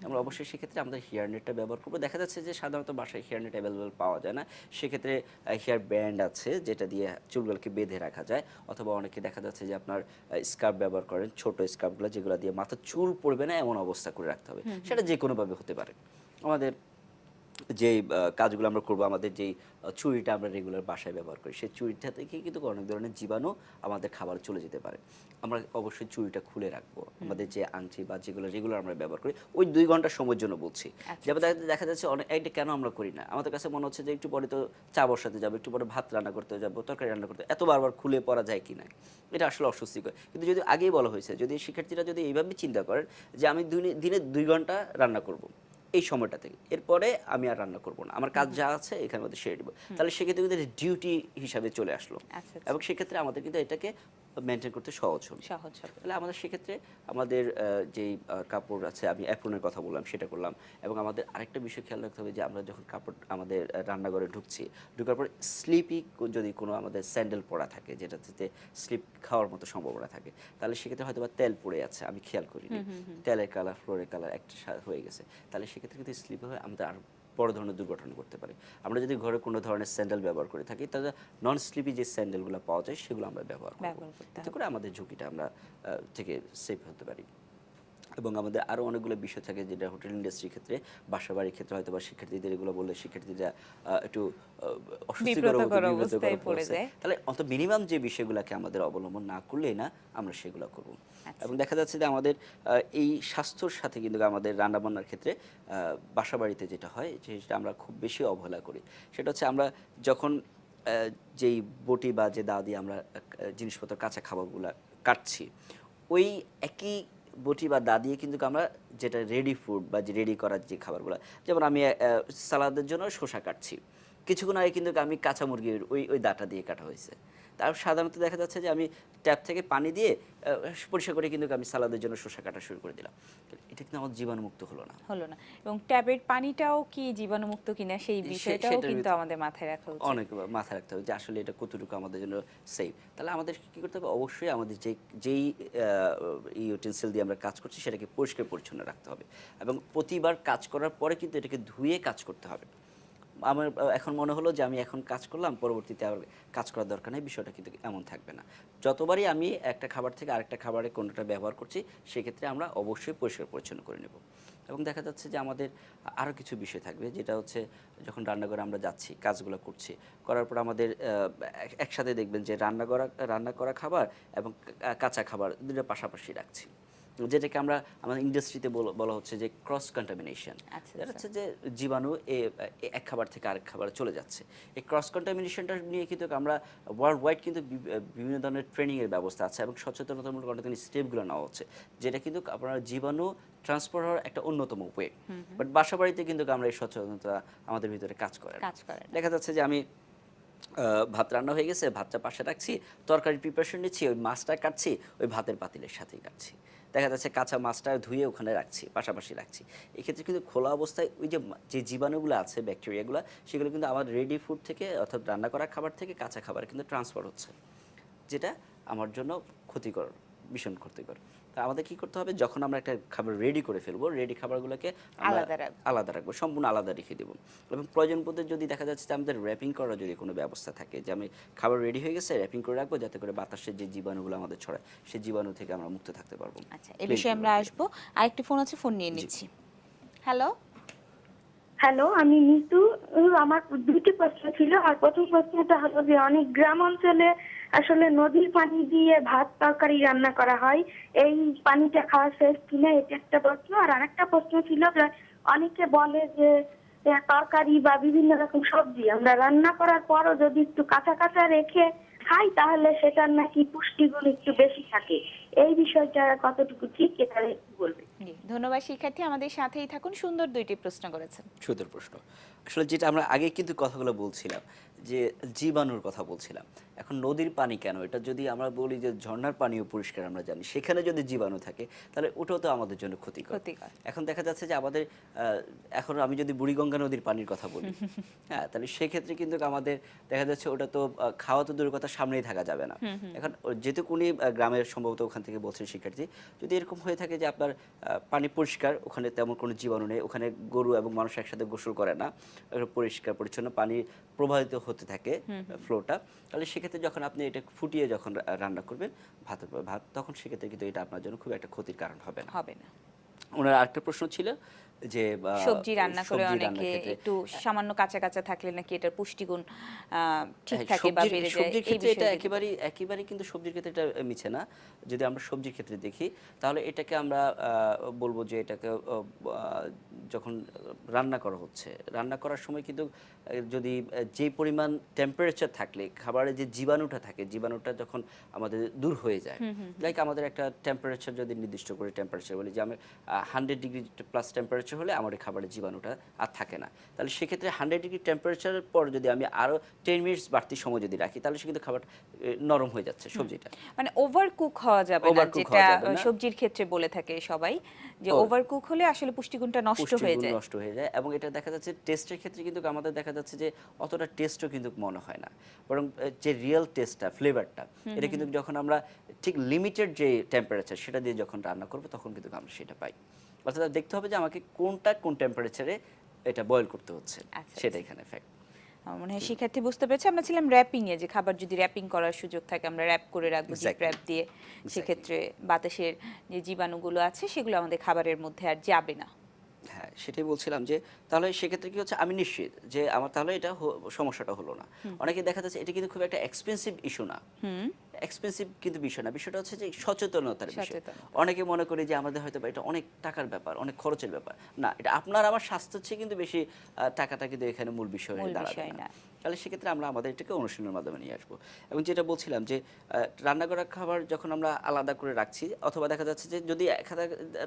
আমরা অবশ্যই সেক্ষেত্রে আমাদের হেয়ার নেটটা ব্যবহার করবো। দেখা যাচ্ছে যে সাধারণত বাসায় হেয়ার নেট অ্যাভেলেবেল পাওয়া যায় না, সেক্ষেত্রে হেয়ার ব্যান্ড আছে যেটা দিয়ে চুলগুলোকে বেঁধে রাখা যায়, অথবা অনেকে দেখা যাচ্ছে যে আপনার স্কার্ফ ব্যবহার করেন, ছোট স্কার্ফগুলো যেগুলো দিয়ে মাথার চুল পড়বে না এমন অবস্থা করে রাখতে হবে। সেটা যে কোনোভাবে হতে পারে। আমাদের যে কাজগুলো আমরা করবো, আমাদের যেই চুরিটা আমরা রেগুলার বাসায় ব্যবহার করি সেই চুরিটা থেকে কিন্তু অনেক ধরনের জীবাণু আমাদের খাবার চলে যেতে পারে। আমরা অবশ্যই চুরিটা খুলে রাখবো। আমাদের যে আংটি বা যেগুলো রেগুলার আমরা ব্যবহার করি ওই 2 ঘন্টা সময়ের জন্য বলছি। যেমন দেখা যাচ্ছে অনেক এটা কেন আমরা করি না, আমাদের কাছে মনে হচ্ছে যে একটু পরে তো চা বসাতে যাবো, একটু পরে ভাত রান্না করতে যাবো, তরকারি রান্না করতে, এত বারবার খুলে পড়া যায় কি না, এটা আসলে অস্বস্তিকর। কিন্তু যদি আগেই বলা হয়েছে, যদি শিক্ষার্থীরা যদি এইভাবে চিন্তা করেন যে আমি দিনে 2 ঘন্টা রান্না করব এই সময়টা থেকে, এরপরে আমি আর রান্না করবো না, আমার কাজ যা আছে এখানের মধ্যে সেরে দিব, তাহলে সেক্ষেত্রে কিন্তু ডিউটি হিসাবে চলে আসলো। এবং সেক্ষেত্রে আমাদের কিন্তু এটাকে মেনটেন করতে সহজ হবে। তাহলে আমাদের সেক্ষেত্রে আমাদের যেই কাপড় আছে, আমি অ্যাপ্রনের কথা বললাম সেটা করলাম। এবং আমাদের আরেকটা বিষয় খেয়াল রাখতে হবে যে আমরা যখন কাপড় আমাদের রান্নাঘরে ঢুকার পর স্লিপি যদি কোনো আমাদের স্যান্ডেল পরা থাকে যেটাতে স্লিপ খাওয়ার মতো সম্ভাবনা থাকে, তাহলে সেক্ষেত্রে হয়তো বা তেল পড়ে যাচ্ছে, আমি খেয়াল করিনি, তেলের কালার ফ্লোরের কালার একটা হয়ে গেছে, তাহলে সেক্ষেত্রে কিন্তু স্লিপ হয়ে আমাদের আর বড় ধরনের দুর্ঘটনা করতে পারে। আমরা যদি ঘরে কোনো ধরনের স্যান্ডেল ব্যবহার করে থাকি তাহলে নন স্লিপি যে স্যান্ডেলগুলো পাওয়া যায় সেগুলো আমরা ব্যবহার করব, এতে করে আমাদের ঝুঁকিটা আমরা থেকে সেফ হতে পারি। এবং আমাদের আরও অনেকগুলো বিষয় থাকে যেটা হোটেল ইন্ডাস্ট্রির ক্ষেত্রে, বাসাবাড়ির ক্ষেত্রে হয়তো বা শিক্ষার্থীদের এগুলো বললে শিক্ষার্থীরা একটু অস্বস্তিকর বিব্রতকর বিব্রতকর অবস্থায় পড়ে অবস্থায়। যায়। তাহলে অত মিনিমাম যে বিষয়গুলোকে আমাদের অবলম্বন না করলেই না আমরা সেগুলো করব। আচ্ছা। এবং দেখা যাচ্ছে যে আমাদের এই স্বাস্থ্যর সাথে কিন্তু আমাদের রান্নাবান্নার ক্ষেত্রে বাসাবাড়িতে যেটা হয় যেটা আমরা খুব বেশি অবহেলা করি, সেটা হচ্ছে আমরা যখন যেই বটি বা যে দা দিয়ে আমরা জিনিসপত্র কাঁচা খাবারগুলো কাটছি, ওই একই বটি বা দা দিয়ে কিন্তু আমরা যেটা রেডি ফুড বা যে রেডি করার যে খাবারগুলো, যেমন আমি সালাদের জন্য শসা কাটছি, কিছুক্ষণ আগে কিন্তু আমি কাঁচা মুরগির ওই দাটা দিয়ে কাটা হয়েছে। তার সাধারণত দেখা যাচ্ছে যে আমি ট্যাপ থেকে পানি দিয়ে পরিষ্কার করে কিন্তু আমি সালাদের জন্য শসা কাটা শুরু করে দিলাম। এটা কিন্তু আমার জীবাণুমুক্ত হলো না। হলো না। এবং ট্যাবের পানিটাও কি জীবাণুমুক্ত কিনা সেই বিষয়টাও সেটার কিন্তু ভিতর আমাদের মাথায় রাখা উচিত। অনেক মাথায় রাখতে হবে যে আসলে এটা কতটুকু আমাদের জন্য সেফ। তাহলে আমাদের কি করতে হবে, অবশ্যই আমাদের যেই ইউটেনসিল দিয়ে আমরা কাজ করছি সেটাকে পরিষ্কার পরিচ্ছন্ন রাখতে হবে এবং প্রতিবার কাজ করার পরে কিন্তু এটাকে ধুয়ে কাজ করতে হবে। আমার এখন মনে হলো যে আমি এখন কাজ করলাম, পরবর্তীতে আবার কাজ করার দরকার নেই, বিষয়টা কিন্তু এমন থাকবে না। যতবারই আমি একটা খাবার থেকে আরেকটা খাবারে কোনটা ব্যবহার করছি সেক্ষেত্রে আমরা অবশ্যই পরিষ্কার পরিচ্ছন্ন করে নেব। এবং দেখা যাচ্ছে যে আমাদের আরও কিছু বিষয় থাকবে, যেটা হচ্ছে যখন রান্নাঘরে আমরা যাচ্ছি কাজগুলো করছি, করার পর আমাদের একসাথে দেখবেন যে রান্না করা খাবার এবং কাঁচা খাবার দুটো পাশাপাশি রাখছি, যেটাকে আমরা আমাদের ইন্ডাস্ট্রিতে বলা হচ্ছে যে ক্রস কন্টামিনেশন। আচ্ছা, এটা আচ্ছা। হচ্ছে যে জীবাণু এক খাবার থেকে আরেক খাবারে চলে যাচ্ছে। এই ক্রস কন্টামিনেশনটা নিয়ে কিন্তু আমরা ওয়ার্ল্ড ওয়াইড কিন্তু বিভিন্ন ধরনের ট্রেনিংয়ের ব্যবস্থা আছে এবং সচেতনতামূলক অনেক স্টেপগুলো নেওয়া হচ্ছে, যেটা কিন্তু আপনার জীবাণু ট্রান্সফার হওয়ার একটা অন্যতম ওয়ে। বাট বাসা বাড়িতে কিন্তু আমরা এই সচেতনতা আমাদের ভিতরে কাজ করে না। কাজ করে না। দেখা যাচ্ছে যে আমি ভাত রান্না হয়ে গেছে, ভাতটা পাশে রাখছি, তরকারি প্রিপারেশন নিচ্ছি, ওই মাছটা কাটছি ওই ভাতের পাতিলের সাথেই কাটছি। দেখা যাচ্ছে কাঁচা মাছটা ধুয়ে ওখানে রাখছি, পাশাপাশি রাখছি। এক্ষেত্রে কিন্তু খোলা অবস্থায় ওই যে জীবাণুগুলো আছে, ব্যাকটেরিয়াগুলো, সেগুলো কিন্তু আমার রেডি ফুড থেকে অর্থাৎ রান্না করা খাবার থেকে কাঁচা খাবার কিন্তু ট্রান্সফার হচ্ছে, যেটা আমার জন্য ক্ষতিকর, ভীষণ ক্ষতিকর। তা আমাদের কি করতে হবে, যখন আমরা একটা খাবার রেডি করে ফেলবো, রেডি খাবারগুলোকে আমরা আলাদা রাখবো, সম্পূর্ণ আলাদা রেখে দেবো। এবং প্রয়োজন বোধে যদি দেখা যাচ্ছে যে আমাদের র্যাপিং করার যদি কোনো ব্যবস্থা থাকে, যে আমি খাবার রেডি হয়ে গেছে র্যাপিং করে রাখবো, যাতে করে বাতাসের যে জীবাণুগুলো আমাদের ছড়ায় সেই জীবাণু থেকে আমরা মুক্ত থাকতে পারবো। আচ্ছা, এই বিষয়ে আমরা আসবো। আরেকটি ফোন আছে, ফোন নিয়ে নিচ্ছি। হ্যালো। হ্যালো, আমি নিতু। আমার দুটি প্রশ্ন ছিল। আর প্রথম প্রশ্নটা হলো যে অনেক গ্রাম অঞ্চলে আসলে নদীর পানি দিয়ে ভাত তরকারি রান্না করা হয়, এই পানিটা খাওয়া সেফ কিনা, এটা একটা প্রশ্ন। আর আরেকটা প্রশ্ন ছিল যে অনেকে বলে যে তরকারি বা বিভিন্ন রকম সবজি আমরা রান্না করার পরও যদি একটু কাঁচা কাঁচা রেখে খাই তাহলে সেটার নাকি পুষ্টিগুণ একটু বেশি থাকে। এই বিষয়টা কতটুকু ঠিক, এটা একটু বলবেন। জি, ধন্যবাদ শিক্ষার্থী, আমাদের সাথেই থাকুন। সুন্দর দুইটি প্রশ্ন করেছেন। সুন্দর প্রশ্ন। আসলে যেটা আমরা আগে কিন্তু কথাগুলো বলছিলাম যে জীবাণুর কথা বলছিলাম, এখন নদীর পানি কেন, এটা যদি আমরা বলি যে ঝর্ণার পানিও পরিষ্কার আমরা জানি, সেখানে যদি জীবাণু থাকে তাহলে ওটাও তো আমাদের জন্য ক্ষতিকর। এখন দেখা যাচ্ছে যে আমাদের এখন আমি যদি বুড়িগঙ্গা নদীর পানির কথা বলি, হ্যাঁ, তাহলে সেক্ষেত্রে কিন্তু আমাদের দেখা যাচ্ছে ওটা তো খাওয়া তো দূরের কথা, সামনেই থাকা যাবে না। এখন যেহেতু উনি গ্রামের সম্ভবত ওখান থেকে বলছেন শিক্ষার্থী, যদি এরকম হয়ে থাকে যে আপনার পানি পরিষ্কার, ওখানে তেমন কোনো জীবাণু নেই, ওখানে গরু এবং মানুষ একসাথে গোসল করে না, পরিষ্কার পরিচ্ছন্ন পানি প্রবাহিত হতে থাকে ফ্লোটা, তাহলে সেক্ষেত্রে যখন আপনি এটা ফুটিয়ে যখন রান্না করবেন ভাত, তখন সেক্ষেত্রে কিন্তু এটা আপনার জন্য খুব একটা ক্ষতির কারণ হবে না। ওনার আরেকটা প্রশ্ন ছিল যে সবজি রান্না করে অনেকে একটু সামান্য কাঁচা কাঁচা থাকলে নাকি এটার পুষ্টিগুণ ঠিক থাকে বা বেড়ে যায়। সবজির ক্ষেত্রে এটা একেবারেই কিন্তু সবজির ক্ষেত্রে এটা মিছে না। যদি আমরা সবজির ক্ষেত্রে দেখি তাহলে এটাকে আমরা বলবো যে এটাকে যখন রান্না করা হচ্ছে, রান্না করার সময় কিন্তু যদি যে পরিমাণ টেম্পারেচার থাকলে খাবারের যে জীবাণুটা থাকে, জীবাণুটা যখন আমাদের দূর হয়ে যায়, লাইক আমাদের একটা টেম্পারেচার যদি নির্দিষ্ট করে টেম্পারেচার বলি যে আমি 100 ডিগ্রি প্লাস টেম্পারেচার হলে আমার এই খাবারের জীবাণুটা আর থাকে না, তাহলে সেক্ষেত্রে 100 ডিগ্রি টেম্পারেচারের পর যদি আমি আরও 10 মিনিটস বাড়তি সময় যদি রাখি তাহলে সে কিন্তু খাবার নরম হয়ে যাচ্ছে, সবজিটা মানে ওভার কুক হওয়া যাবে না, যেটা সবজির ক্ষেত্রে বলে থাকে সবাই যে ওভার কুক হলে আসলে পুষ্টিগুণটা নষ্ট হয়ে যায়। এবং এটা দেখা যাচ্ছে টেস্টের ক্ষেত্রে কিন্তু আমাদের দেখা যাচ্ছে যে অতটা টেস্টও কিন্তু মনে হয় না, বরং যে রিয়েল টেস্টটা, ফ্লেভারটা, এটা কিন্তু যখন আমরা ঠিক লিমিটেড যে টেম্পারেচার সেটা দিয়ে যখন রান্না করবো তখন কিন্তু আমরা সেটা পাই। অর্থাৎ দেখতে হবে যে আমাকে কোন টেম্পারেচারে এটা বয়েল করতে হচ্ছে, সেটা এখানে ফ্যাক্ট। আমার মনে হয় শিক্ষার্থী বুঝতে পেরেছে। আমরা ছিলাম র্যাপিং এ, যে খাবার যদি র্যাপিং করার সুযোগ থাকে আমরা র্যাপ করে রাখবো, জিপ Exactly. র্যাপ দিয়ে, সেক্ষেত্রে বাতাসের যে জীবাণুগুলো আছে সেগুলো আমাদের খাবারের মধ্যে আর যাবে না। হ্যাঁ, সেটাই বলছিলাম যে তাহলে সেক্ষেত্রে কি হচ্ছে, আমি নিশ্চিত যে আমার তাহলে এটা সমস্যাটা হলো না। অনেকে দেখা যাচ্ছে এটা কিন্তু খুব একটা এক্সপেন্সিভ ইস্যু না, এক্সপেন্সিভ কিন্তু বিষয় না, বিষয়টা হচ্ছে যে সচেতনতার বিষয়। সচেতনতা। অনেকে মনে করে যে আমাদের হয়তো বা এটা অনেক টাকার ব্যাপার, অনেক খরচের ব্যাপার। না, এটা আপনার আমার স্বাস্থ্যের চেয়ে কিন্তু বেশি টাকাটা কিন্তু এখানে মূল বিষয় হয়ে মূল দাঁড়াবে বিষয় না। না। তাহলে সেক্ষেত্রে আমরা আমাদের এটাকে অনুশীলনের মাধ্যমে নিয়ে আসবো। এবং যেটা বলছিলাম যে রান্না করা খাবার যখন আমরা আলাদা করে রাখছি, অথবা দেখা যাচ্ছে যে যদি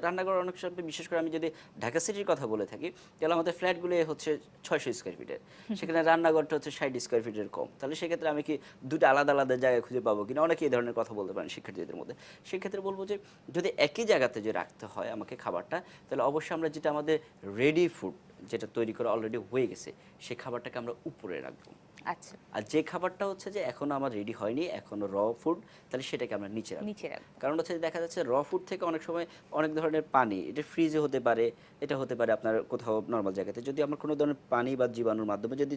রান্না করার অনেক সময়, বিশেষ করে আমি যদি ঢাকা সিটির কথা বলে থাকি, তাহলে আমাদের ফ্ল্যাটগুলো হচ্ছে 600 স্কোয়ার ফিটের, সেখানে রান্নাঘরটা হচ্ছে 60 স্কোয়ার ফিটের কম। তাহলে সেক্ষেত্রে আমি কি দুটো আলাদা আলাদা জায়গায় খুঁজে পাবো কিনা, অনেকে এই ধরনের কথা বলতে পারেন শিক্ষার্থীদের মধ্যে। সেক্ষেত্রে বলবো যে যদি একই জায়গাতে যে রাখতে হয় আমাকে খাবারটা, তাহলে অবশ্যই আমরা যেটা আমাদের রেডি ফুড, যেটা তৈরি করা অলরেডি হয়ে গেছে, সেই খাবারটাকে আমরা উপরে রাখবো। আচ্ছা, আর যে খাবারটা হচ্ছে যে এখনো আমার রেডি হয়নি, এখনো র ফুড, তাহলে সেটাকে আমরা নিচে রাখবো। নিচে রাখবো। কারণ হচ্ছে দেখা যাচ্ছে র ফুড থেকে অনেক সময় অনেক ধরনের পানি, এটা ফ্রিজে হতে পারে, এটা হতে পারে আপনার কোথাও নর্মাল জায়গাতে, যদি আমার কোনো ধরনের পানি বা জীবাণুর মাধ্যমে যদি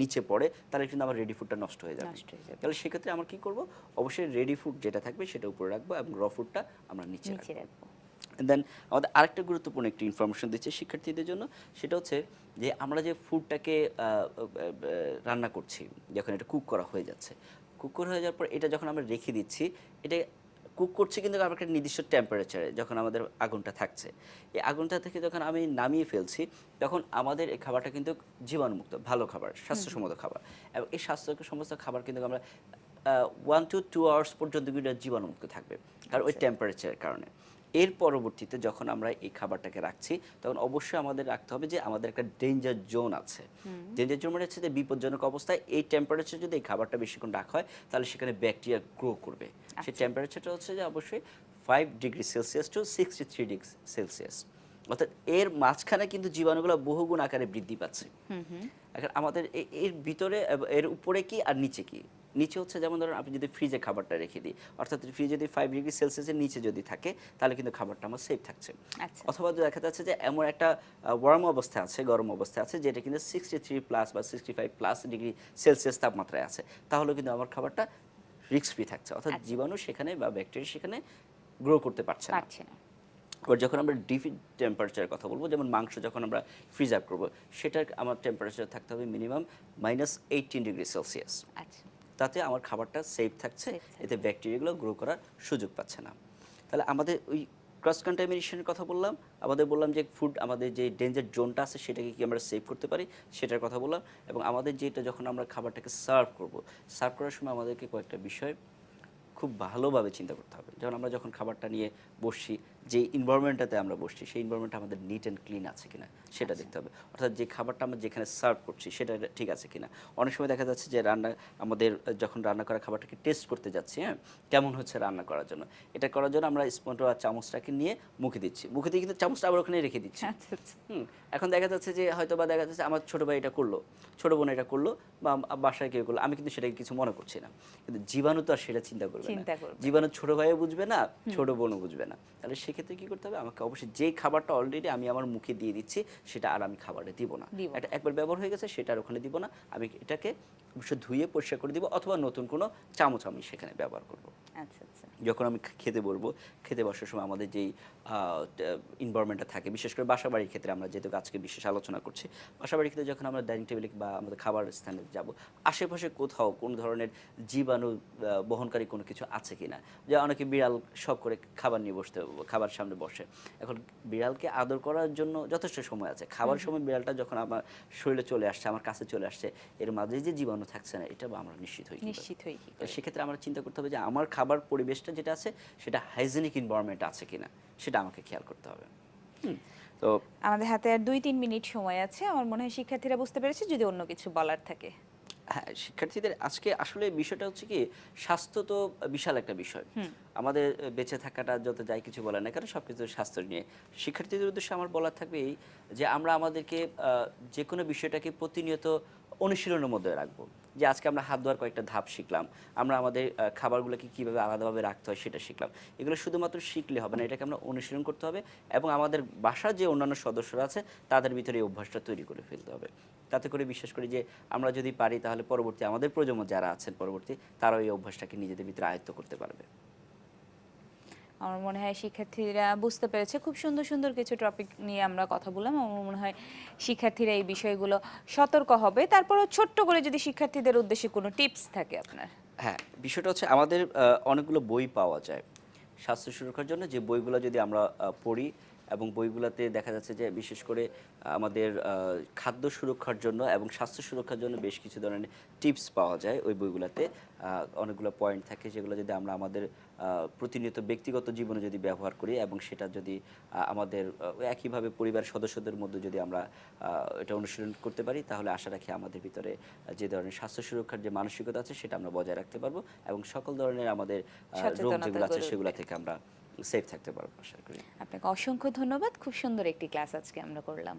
নিচে পড়ে, তাহলে কিন্তু আমার রেডি ফুডটা নষ্ট হয়ে যাবে। নষ্ট হয়ে যাবে। তাহলে সেক্ষেত্রে আমরা কি করব, অবশ্যই রেডি ফুড যেটা থাকবে সেটা উপরে রাখবো এবং র ফুডটা আমরা নিচে নিচে রাখবো। রাখবো। দেন আমাদের আরেকটা গুরুত্বপূর্ণ একটি ইনফরমেশন দিচ্ছে শিক্ষার্থীদের জন্য, সেটা হচ্ছে যে আমরা যে ফুডটাকে রান্না করছি, যখন এটা কুক করা হয়ে যাচ্ছে, কুক করা হয়ে যাওয়ার পর এটা যখন আমরা রেখে দিচ্ছি, এটা কুক করছি কিন্তু আমরা একটা নির্দিষ্ট টেম্পারেচারে, যখন আমাদের আগুনটা থাকছে, এই আগুনটা থেকে যখন আমি নামিয়ে ফেলছি, তখন আমাদের এই খাবারটা কিন্তু জীবাণুমুক্ত ভালো খাবার, স্বাস্থ্যসম্মত খাবার। এবং এই স্বাস্থ্যসম্মত খাবার কিন্তু আমরা 1 to 2 আওয়ার্স পর্যন্ত কিন্তু এটা জীবাণুমুক্ত থাকবে, কারণ ওই টেম্পারেচারের কারণে। এর পরবর্তীতে যখন আমরা এই খাবারটাকে রাখছি, তখন অবশ্যই আমাদের রাখতে হবে যে আমাদের একটা ডেঞ্জার জোন আছে। ডেঞ্জার জোন মানে হচ্ছে যে বিপজ্জনক অবস্থায় এই টেম্পারেচার যদি এই খাবারটা বেশিক্ষণ রাখা হয়, তাহলে সেখানে ব্যাকটেরিয়া গ্রো করবে। সেই টেম্পারেচারটা হচ্ছে যে অবশ্যই 5 degree Celsius to 63 degree Celsius. অর্থাৎ এর মাঝখানে কিন্তু জীবাণুগুলো বহুগুণ আকারে বৃদ্ধি পাচ্ছে। এখন আমাদের এর ভিতরে, এর উপরে কি আর নিচে কি, নিচে হচ্ছে যেমন ধরুন আপনি যদি ফ্রিজে খাবারটা রেখে দিই, অর্থাৎ ফ্রিজ যদি 5 ডিগ্রি সেলসিয়াসের নিচে যদি থাকে, তাহলে কিন্তু খাবারটা আমার সেফ থাকছে। আচ্ছা। অথবা দেখা যাচ্ছে যে এমন একটা ওয়ার্ম অবস্থা আছে, গরম অবস্থা আছে, যেটা কিন্তু 63 প্লাস বা 65 প্লাস ডিগ্রি সেলসিয়াস তাপমাত্রায় আছে, তাহলে কিন্তু আমার খাবারটা রিস্ক ফ্রি থাকছে, অর্থাৎ জীবাণু সেখানে বা ব্যাকটেরিয়া সেখানে গ্রো করতে পারছে না। পারছে না। এবার যখন আমরা ডিপ টেম্পারেচারের কথা বলবো, যেমন মাংস যখন আমরা ফ্রিজ আপ করবো, সেটার আমার টেম্পারেচার থাকতে হবে মিনিমাম -18 ডিগ্রি সেলসিয়াস। আচ্ছা। তাতে আমার খাবারটা সেফ থাকছে, Safe থাকছে। এতে ব্যাকটেরিয়াগুলো গ্রো করার সুযোগ পাচ্ছে না। তাহলে আমাদের ওই ক্রস কন্টামিনেশনের কথা বললাম, আমাদের বললাম যে ফুড, আমাদের যে ডেঞ্জার জোনটা আছে সেটাকে কি আমরা সেভ করতে পারি সেটার কথা বললাম, এবং আমাদের যেটা যখন আমরা খাবারটাকে সার্ভ করার সময় আমাদেরকে কয়েকটা বিষয় খুব ভালোভাবে চিন্তা করতে হবে। যেমন আমরা যখন খাবারটা নিয়ে বসছি, যে ইনভায়রনমেন্টটাতে আমরা বসছি, সেই ইনভায়রনমেন্টটা আমাদের নিট অ্যান্ড ক্লিন আছে কিনা সেটা দেখতে হবে। অর্থাৎ যে খাবারটা আমরা যেখানে সার্ভ করছি সেটা ঠিক আছে কিনা। অনেক সময় দেখা যাচ্ছে যে আমাদের যখন রান্না করা খাবারটাকে টেস্ট করতে যাচ্ছি, হ্যাঁ, কেমন হচ্ছে রান্না করার জন্য, এটা করার জন্য আমরা স্পুন আর চামচটাকে নিয়ে মুখে দিচ্ছি, মুখে দিয়ে কিন্তু চামচটা আবার ওখানে রেখে দিচ্ছি। আচ্ছা, আচ্ছা। এখন দেখা যাচ্ছে যে হয়তো বা দেখা যাচ্ছে আমার ছোটো ভাই এটা করলো, ছোটো বোন এটা করলো, বা বাসায় কেউ করলো, আমি কিন্তু সেটাকে কিছু মনে করছি না, কিন্তু জীবাণু তো আর সেটা চিন্তা করবে না। জীবাণু ছোটো ভাইও বুঝবে না, ছোটো বোনও বুঝবে না। তাহলে সেক্ষেত্রে কি করতে হবে, আমাকে অবশ্যই যেই খাবারটা অলরেডি আমি আমার মুখে দিয়ে দিচ্ছি, সেটা আর আমি খাবারে দিব না। এটা একবার ব্যবহার হয়ে গেছে, সেটা আর ওখানে দিব না, আমি এটাকে অবশ্যই ধুয়ে পরিষ্কার করে দিব, অথবা নতুন কোনো চামচ আমি সেখানে ব্যবহার করব। আচ্ছা, আচ্ছা। যখন আমি খেতে বসবো, খেতে বসার সময় আমাদের যেই এনভায়রনমেন্টটা থাকে, বিশেষ করে বাসাবাড়ির ক্ষেত্রে আমরা যেহেতু আজকে বিশেষ আলোচনা করছি, বাসাবাড়ির ক্ষেত্রে যখন আমরা ডাইনিং টেবিলে বা আমাদের খাবার স্থানে যাব, আশেপাশে কোথাও কোনো ধরনের জীবাণু বহনকারী কোনো কিছু আছে কিনা। যে অনেকে বিড়াল শখ করে খাবার নিয়ে খাবার সামনে বসে, এখন বিড়ালকে আদর করার জন্য যথেষ্ট সময় আছে, খাবার সময় বিড়ালটা যখন আমার শরীরে চলে আসছে, আমার কাছে চলে আসছে, এর মাঝে যে জীবাণু থাকছে না, এটা আমরা নিশ্চিত হই। সেক্ষেত্রে আমরা চিন্তা করতে হবে যে আমার খাবার পরিবেশটা যেটা আছে সেটা হাইজেনিক এনভায়রনমেন্ট আছে কিনা, সেটা আমাকে খেয়াল করতে হবে। তো আমাদের হাতে আর 2-3 মিনিট সময় আছে। আমার মনে হয় শিক্ষার্থীরা বুঝতে পেরেছে, যদি অন্য কিছু বলার থাকে। হ্যাঁ, শিক্ষার্থীদের আজকে আসলে বিষয়টা হচ্ছে কি, স্বাস্থ্য তো বিশাল একটা বিষয়। আমাদের বেঁচে থাকাটা যত যাই কিছু বলে না কেন, সবকিছু স্বাস্থ্য নিয়ে। শিক্ষার্থীদের উদ্দেশ্যে আমার বলার থাকবে এই যে আমরা আমাদেরকে যে কোনো বিষয়টাকে প্রতিনিয়ত অনুশীলনের মধ্যে রাখবো। যে আজকে আমরা হাত ধোয়ার কয়েকটা ধাপ শিখলাম, আমরা আমাদের খাবারগুলোকে কীভাবে আলাদাভাবে রাখতে হয় সেটা শিখলাম। এগুলো শুধুমাত্র শিখলে হবে না, এটাকে আমরা অনুশীলন করতে হবে এবং আমাদের বাসার যে অন্যান্য সদস্যরা আছে তাদের ভিতরে এই অভ্যাসটা তৈরি করে ফেলতে হবে। তাতে করে বিশ্বাস করি যে আমরা যদি পারি তাহলে পরবর্তী আমাদের প্রজন্ম যারা আছেন পরবর্তী, তারাও এই অভ্যাসটাকে নিজেদের ভিতরে আয়ত্ত করতে পারবে। আমার মনে হয় শিক্ষার্থীরা বুঝতে পেরেছে। খুব সুন্দর সুন্দর কিছু টপিক নিয়ে আমরা কথা বললাম। আমার মনে হয় শিক্ষার্থীরা এই বিষয়গুলো সতর্ক হবে। তারপরও ছোট্ট করে যদি শিক্ষার্থীদের উদ্দেশ্যে কোনো টিপস থাকে আপনার। হ্যাঁ, বিষয়টা হচ্ছে আমাদের অনেকগুলো বই পাওয়া যায় স্বাস্থ্য সুরক্ষার জন্য, যে বইগুলো যদি আমরা পড়ি এবং বইগুলোতে দেখা যাচ্ছে যে বিশেষ করে আমাদের খাদ্য সুরক্ষার জন্য এবং স্বাস্থ্য সুরক্ষার জন্য বেশ কিছু ধরনের টিপস পাওয়া যায় ওই বইগুলোতে। অনেকগুলো পয়েন্ট থাকে যেগুলো যদি আমরা আমাদের প্রতিনিয়ত ব্যক্তিগত জীবনে যদি ব্যবহার করি এবং সেটা যদি আমাদের একইভাবে পরিবারের সদস্যদের মধ্যে যদি আমরা এটা অনুশীলন করতে পারি, তাহলে আশা রাখি আমাদের ভিতরে যে ধরনের স্বাস্থ্য সুরক্ষার যে মানসিকতা আছে সেটা আমরা বজায় রাখতে পারবো এবং সকল ধরনের আমাদের রোগ সচেতনতা যেগুলো আছে গড়ে সেগুলো উঠবে। থেকে আমরা সেফ থাকতে পারবো আশা করি। আপনাকে অসংখ্য ধন্যবাদ। খুব সুন্দর একটি ক্লাস আজকে আমরা করলাম।